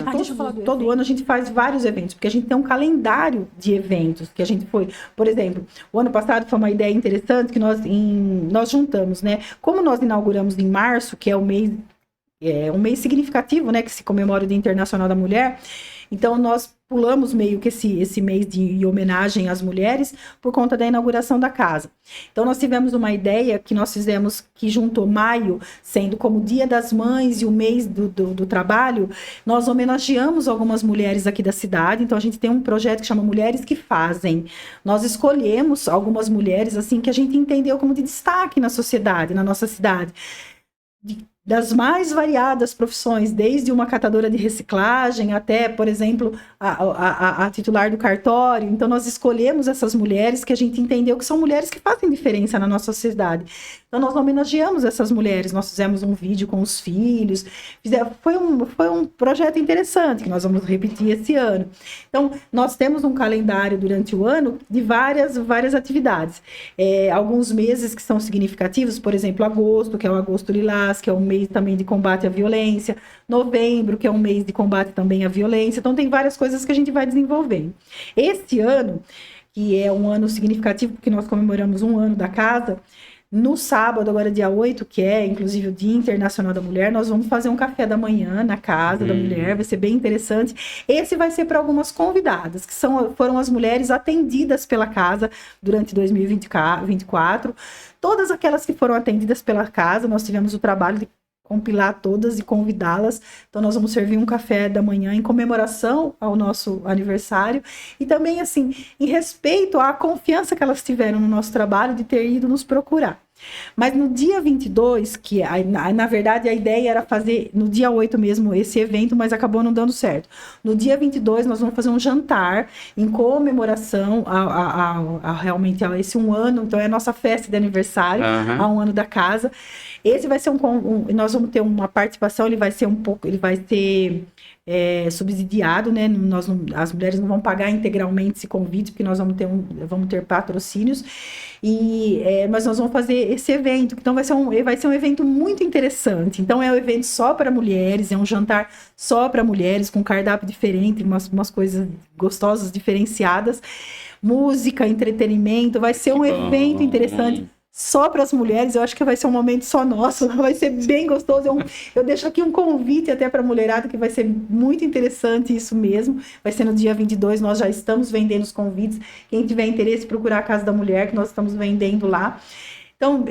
Todo ano a gente faz vários eventos, porque a gente tem um calendário de eventos que a gente foi. Por exemplo, o ano passado foi uma ideia interessante que nós juntamos, né? Como nós inauguramos em março, que é um mês significativo, né? Que se comemora o Dia Internacional da Mulher. Então, nós pulamos meio que esse mês de homenagem às mulheres por conta da inauguração da casa. Então, nós tivemos uma ideia que nós fizemos, que juntou maio, sendo como Dia das Mães e o mês do trabalho, nós homenageamos algumas mulheres aqui da cidade. Então, a gente tem um projeto que chama Mulheres que Fazem. Nós escolhemos algumas mulheres, assim, que a gente entendeu como de destaque na sociedade, na nossa cidade. Das mais variadas profissões, desde uma catadora de reciclagem até, por exemplo, a titular do cartório. Então, nós escolhemos essas mulheres que a gente entendeu que são mulheres que fazem diferença na nossa sociedade. Então, nós homenageamos essas mulheres, nós fizemos um vídeo com os filhos, foi um projeto interessante, que nós vamos repetir esse ano. Então, nós temos um calendário durante o ano de várias atividades. Alguns meses que são significativos, por exemplo, agosto, que é o Agosto Lilás, que é um mês também de combate à violência, novembro, que é um mês de combate também à violência. Então, tem várias coisas que a gente vai desenvolvendo. Este ano, que é um ano significativo, porque nós comemoramos um ano da casa, no sábado, agora dia 8, que é inclusive o Dia Internacional da Mulher, nós vamos fazer um café da manhã na Casa da Mulher, vai ser bem interessante. Esse vai ser para algumas convidadas, que foram as mulheres atendidas pela casa durante 2024. Todas aquelas que foram atendidas pela casa, nós tivemos o trabalho de compilar todas e convidá-las. Então, nós vamos servir um café da manhã em comemoração ao nosso aniversário e também, assim, em respeito à confiança que elas tiveram no nosso trabalho de ter ido nos procurar. Mas no dia 22, que na verdade a ideia era fazer no dia 8 mesmo esse evento, mas acabou não dando certo. No dia 22 nós vamos fazer um jantar em comemoração realmente a esse 1 ano, então é a nossa festa de aniversário, a 1 ano da casa. Esse vai ser nós vamos ter uma participação, ele vai ser subsidiado, né? As mulheres não vão pagar integralmente esse convite, porque nós vamos ter patrocínios, mas nós vamos fazer esse evento, então vai ser um evento muito interessante. Então é um evento só para mulheres, é um jantar só para mulheres, com cardápio diferente, umas coisas gostosas, diferenciadas, música, entretenimento, vai ser um evento interessante. Só para as mulheres, eu acho que vai ser um momento só nosso, vai ser bem gostoso. Eu deixo aqui um convite até para a mulherada, que vai ser muito interessante isso mesmo. Vai ser no dia 22, nós já estamos vendendo os convites. Quem tiver interesse, procurar a Casa da Mulher, que nós estamos vendendo lá. Então,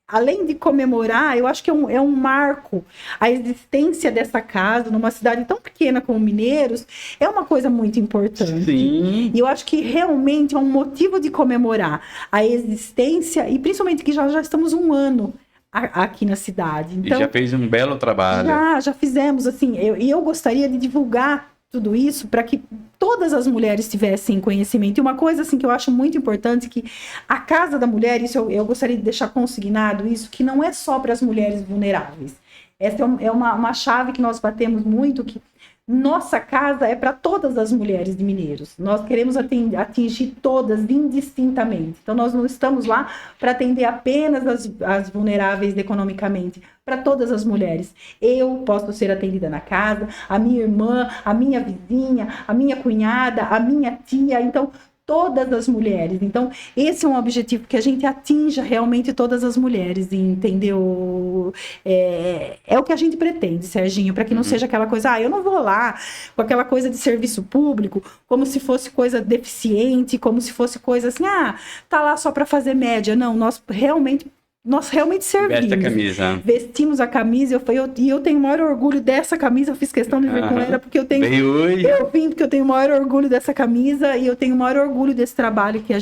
além de comemorar, eu acho que é um marco. A existência dessa casa numa cidade tão pequena como Mineiros é uma coisa muito importante. Sim. E eu acho que realmente é um motivo de comemorar a existência, e principalmente que já estamos 1 ano aqui na cidade. Então, e já fez um belo trabalho. Já fizemos, assim, eu gostaria de divulgar tudo isso para que todas as mulheres tivessem conhecimento. E uma coisa assim que eu acho muito importante, que a Casa da Mulher, isso eu gostaria de deixar consignado, isso, que não é só para as mulheres vulneráveis. Essa é uma chave que nós batemos muito, que nossa casa é para todas as mulheres de Mineiros. Nós queremos atingir todas indistintamente. Então, nós não estamos lá para atender apenas as vulneráveis economicamente, para todas as mulheres. Eu posso ser atendida na casa, a minha irmã, a minha vizinha, a minha cunhada, a minha tia. Então, todas as mulheres. Então, esse é um objetivo, que a gente atinja realmente todas as mulheres, entendeu? É o que a gente pretende, Serginho, para que não seja aquela coisa, eu não vou lá com aquela coisa de serviço público, como se fosse coisa deficiente, como se fosse coisa assim, tá lá só para fazer média. Não, nós realmente servimos. Veste a camisa. Vestimos a camisa, e eu tenho o maior orgulho dessa camisa. Eu fiz questão de ver com ela, porque eu tenho. Eu vim porque eu tenho o maior orgulho dessa camisa, e eu tenho o maior orgulho desse trabalho que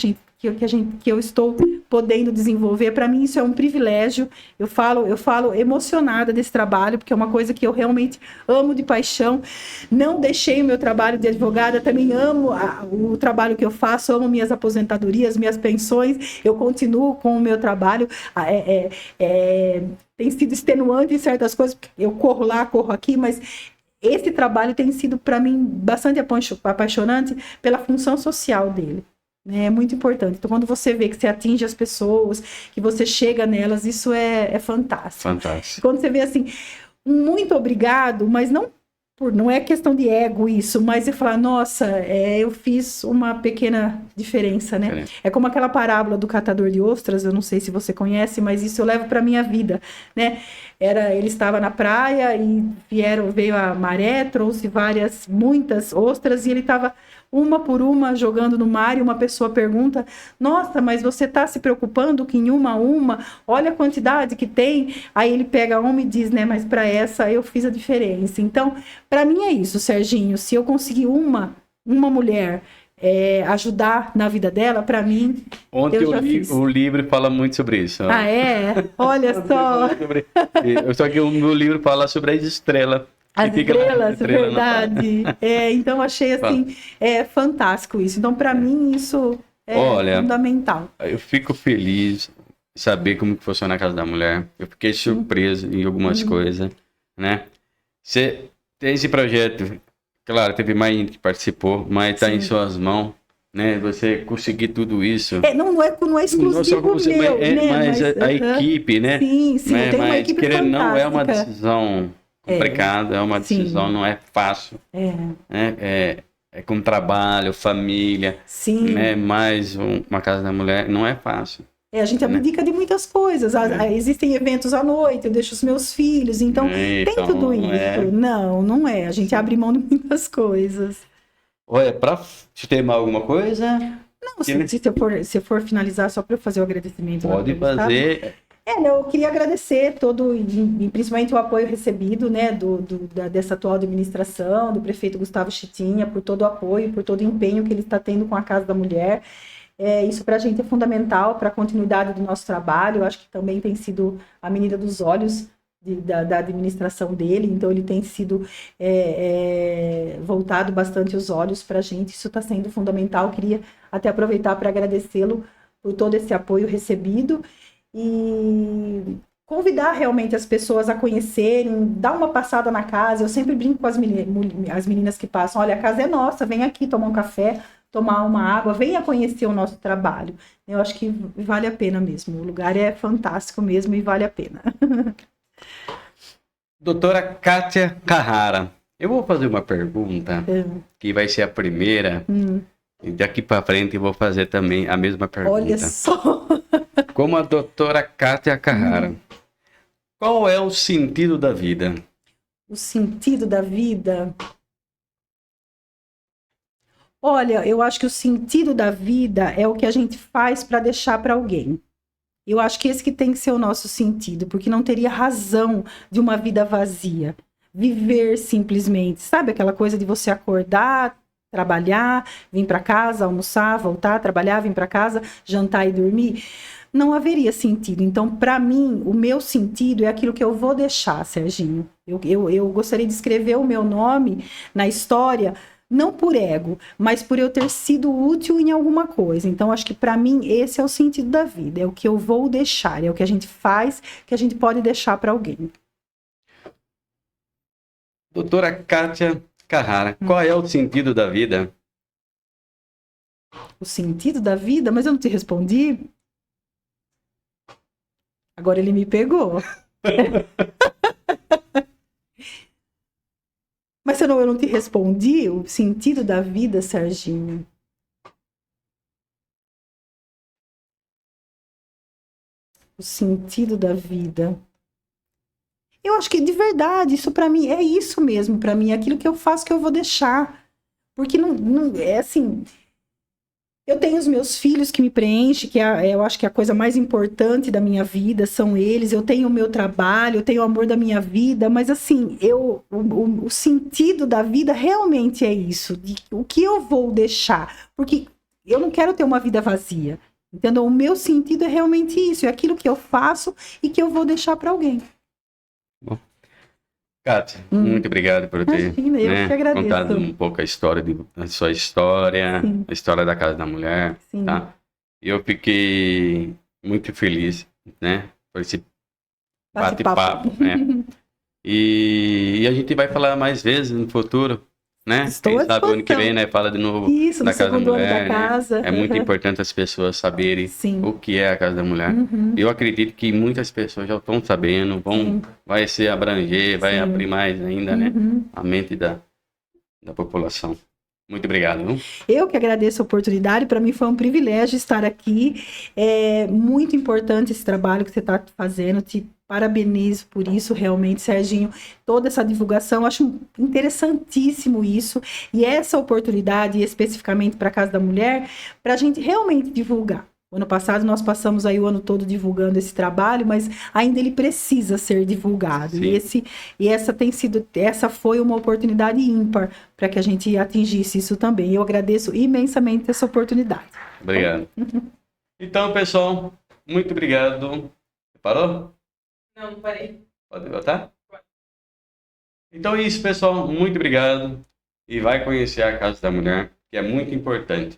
eu estou podendo desenvolver. Para mim, isso é um privilégio. Eu falo emocionada desse trabalho, porque é uma coisa que eu realmente amo de paixão. Não deixei o meu trabalho de advogada, também amo o trabalho que eu faço, amo minhas aposentadorias, minhas pensões. Eu continuo com o meu trabalho. Tem sido extenuante em certas coisas, porque eu corro lá, corro aqui, mas esse trabalho tem sido, para mim, bastante apaixonante pela função social dele. É muito importante. Então, quando você vê que você atinge as pessoas, que você chega nelas, isso é fantástico. Fantástico. Quando você vê assim, muito obrigado, mas não é questão de ego isso, mas você fala, nossa, eu fiz uma pequena diferença, né? É como aquela parábola do catador de ostras, eu não sei se você conhece, mas isso eu levo para minha vida, né? Ele estava na praia e veio a maré, trouxe muitas ostras, e ele estava uma por uma jogando no mar, e uma pessoa pergunta, nossa, mas você está se preocupando que em uma a uma, olha a quantidade que tem. Aí ele pega uma e diz, né, mas para essa eu fiz a diferença. Então, para mim é isso, Serginho, se eu conseguir uma mulher ajudar na vida dela, para mim, ontem o livro fala muito sobre isso. Olha só. Só que o meu livro fala sobre as estrelas. As estrelas, verdade. Então, achei assim, fantástico isso. Então, para mim, isso é fundamental. Eu fico feliz de saber como que funciona a Casa da Mulher. Eu fiquei surpreso em algumas coisas, né? Você tem esse projeto, claro, teve mais gente que participou, mas está em suas mãos, né? Você conseguir tudo isso. Não é exclusivo meu, mas a equipe, né? Sim, tem uma equipe fantástica. Não é uma decisão complicada, é uma decisão, não é fácil. É com trabalho, família, né? Mais uma Casa da Mulher, não é fácil. A gente abdica de muitas coisas. Existem eventos à noite, eu deixo os meus filhos, então tem tudo isso. Não é. A gente abre mão de muitas coisas. Olha, para te ter mais alguma coisa? Não, se for finalizar, só para eu fazer o agradecimento. Pode fazer. Eu queria agradecer principalmente o apoio recebido, né, dessa atual administração, do prefeito Gustavo Chitinha, por todo o apoio, por todo o empenho que ele está tendo com a Casa da Mulher. Isso para a gente é fundamental para a continuidade do nosso trabalho. Eu acho que também tem sido a menina dos olhos da administração dele, então ele tem sido voltado bastante os olhos para a gente. Isso está sendo fundamental. Queria até aproveitar para agradecê-lo por todo esse apoio recebido e convidar realmente as pessoas a conhecerem, dar uma passada na casa. Eu sempre brinco com as meninas que passam: olha, a casa é nossa, vem aqui tomar um café, tomar uma água, venha conhecer o nosso trabalho. Eu acho que vale a pena mesmo, o lugar é fantástico mesmo e vale a pena. Doutora Kátia Carrara, eu vou fazer uma pergunta que vai ser a primeira, e daqui para frente eu vou fazer também a mesma pergunta. Olha só! Como a doutora Kátia Carrara, qual é o sentido da vida? O sentido da vida? Olha, eu acho que o sentido da vida é o que a gente faz para deixar para alguém. Eu acho que esse que tem que ser o nosso sentido, porque não teria razão de uma vida vazia. Viver simplesmente, sabe aquela coisa de você acordar, trabalhar, vir para casa, almoçar, voltar, trabalhar, vir para casa, jantar e dormir? Não haveria sentido. Então, para mim, o meu sentido é aquilo que eu vou deixar, Serginho. Eu gostaria de escrever o meu nome na história, não por ego, mas por eu ter sido útil em alguma coisa. Então, acho que para mim esse é o sentido da vida, é o que eu vou deixar, é o que a gente faz, que a gente pode deixar para alguém. Doutora Kátia Carrara, qual é o sentido da vida? O sentido da vida? Mas eu não te respondi. Agora ele me pegou. Mas eu não te respondi o sentido da vida, Serginho. O sentido da vida. Eu acho que de verdade, isso para mim é isso mesmo, para mim é aquilo que eu faço que eu vou deixar. Porque não é assim. Eu tenho os meus filhos que me preenchem, eu acho que a coisa mais importante da minha vida são eles. Eu tenho o meu trabalho, eu tenho o amor da minha vida, mas assim, o sentido da vida realmente é isso, o que eu vou deixar, porque eu não quero ter uma vida vazia, entendeu? O meu sentido é realmente isso, é aquilo que eu faço e que eu vou deixar para alguém. Bom. Kátia, muito obrigado por ter eu que agradeço. contado um pouco a sua história, Sim. a história da Casa da Mulher, Sim. tá? Eu fiquei muito feliz, né, por esse bate-papo, né? E a gente vai falar mais vezes no futuro, né? Estou Quem sabe o ano que vem, né, fala de novo isso, da no Casa da segundo ano Mulher, da casa. né? É muito importante as pessoas saberem Sim. o que é a Casa da Mulher. Eu acredito que muitas pessoas já estão sabendo, vai se abranger, vai abrir mais ainda, né, a mente da população. Muito obrigado, viu? Eu que agradeço a oportunidade, para mim foi um privilégio estar aqui. É muito importante esse trabalho que você está fazendo, te parabenizo por isso, realmente, Serginho. Toda essa divulgação, acho interessantíssimo isso. E essa oportunidade, especificamente para a Casa da Mulher, para a gente realmente divulgar. O ano passado nós passamos aí o ano todo divulgando esse trabalho, mas ainda ele precisa ser divulgado. E essa foi uma oportunidade ímpar para que a gente atingisse isso também. Eu agradeço imensamente essa oportunidade. Obrigado. Então, pessoal, muito obrigado. Parou? Não parei. Pode botar? Então é isso, pessoal. Muito obrigado. E vai conhecer a Casa da Mulher, que é muito importante.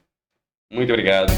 Muito obrigado.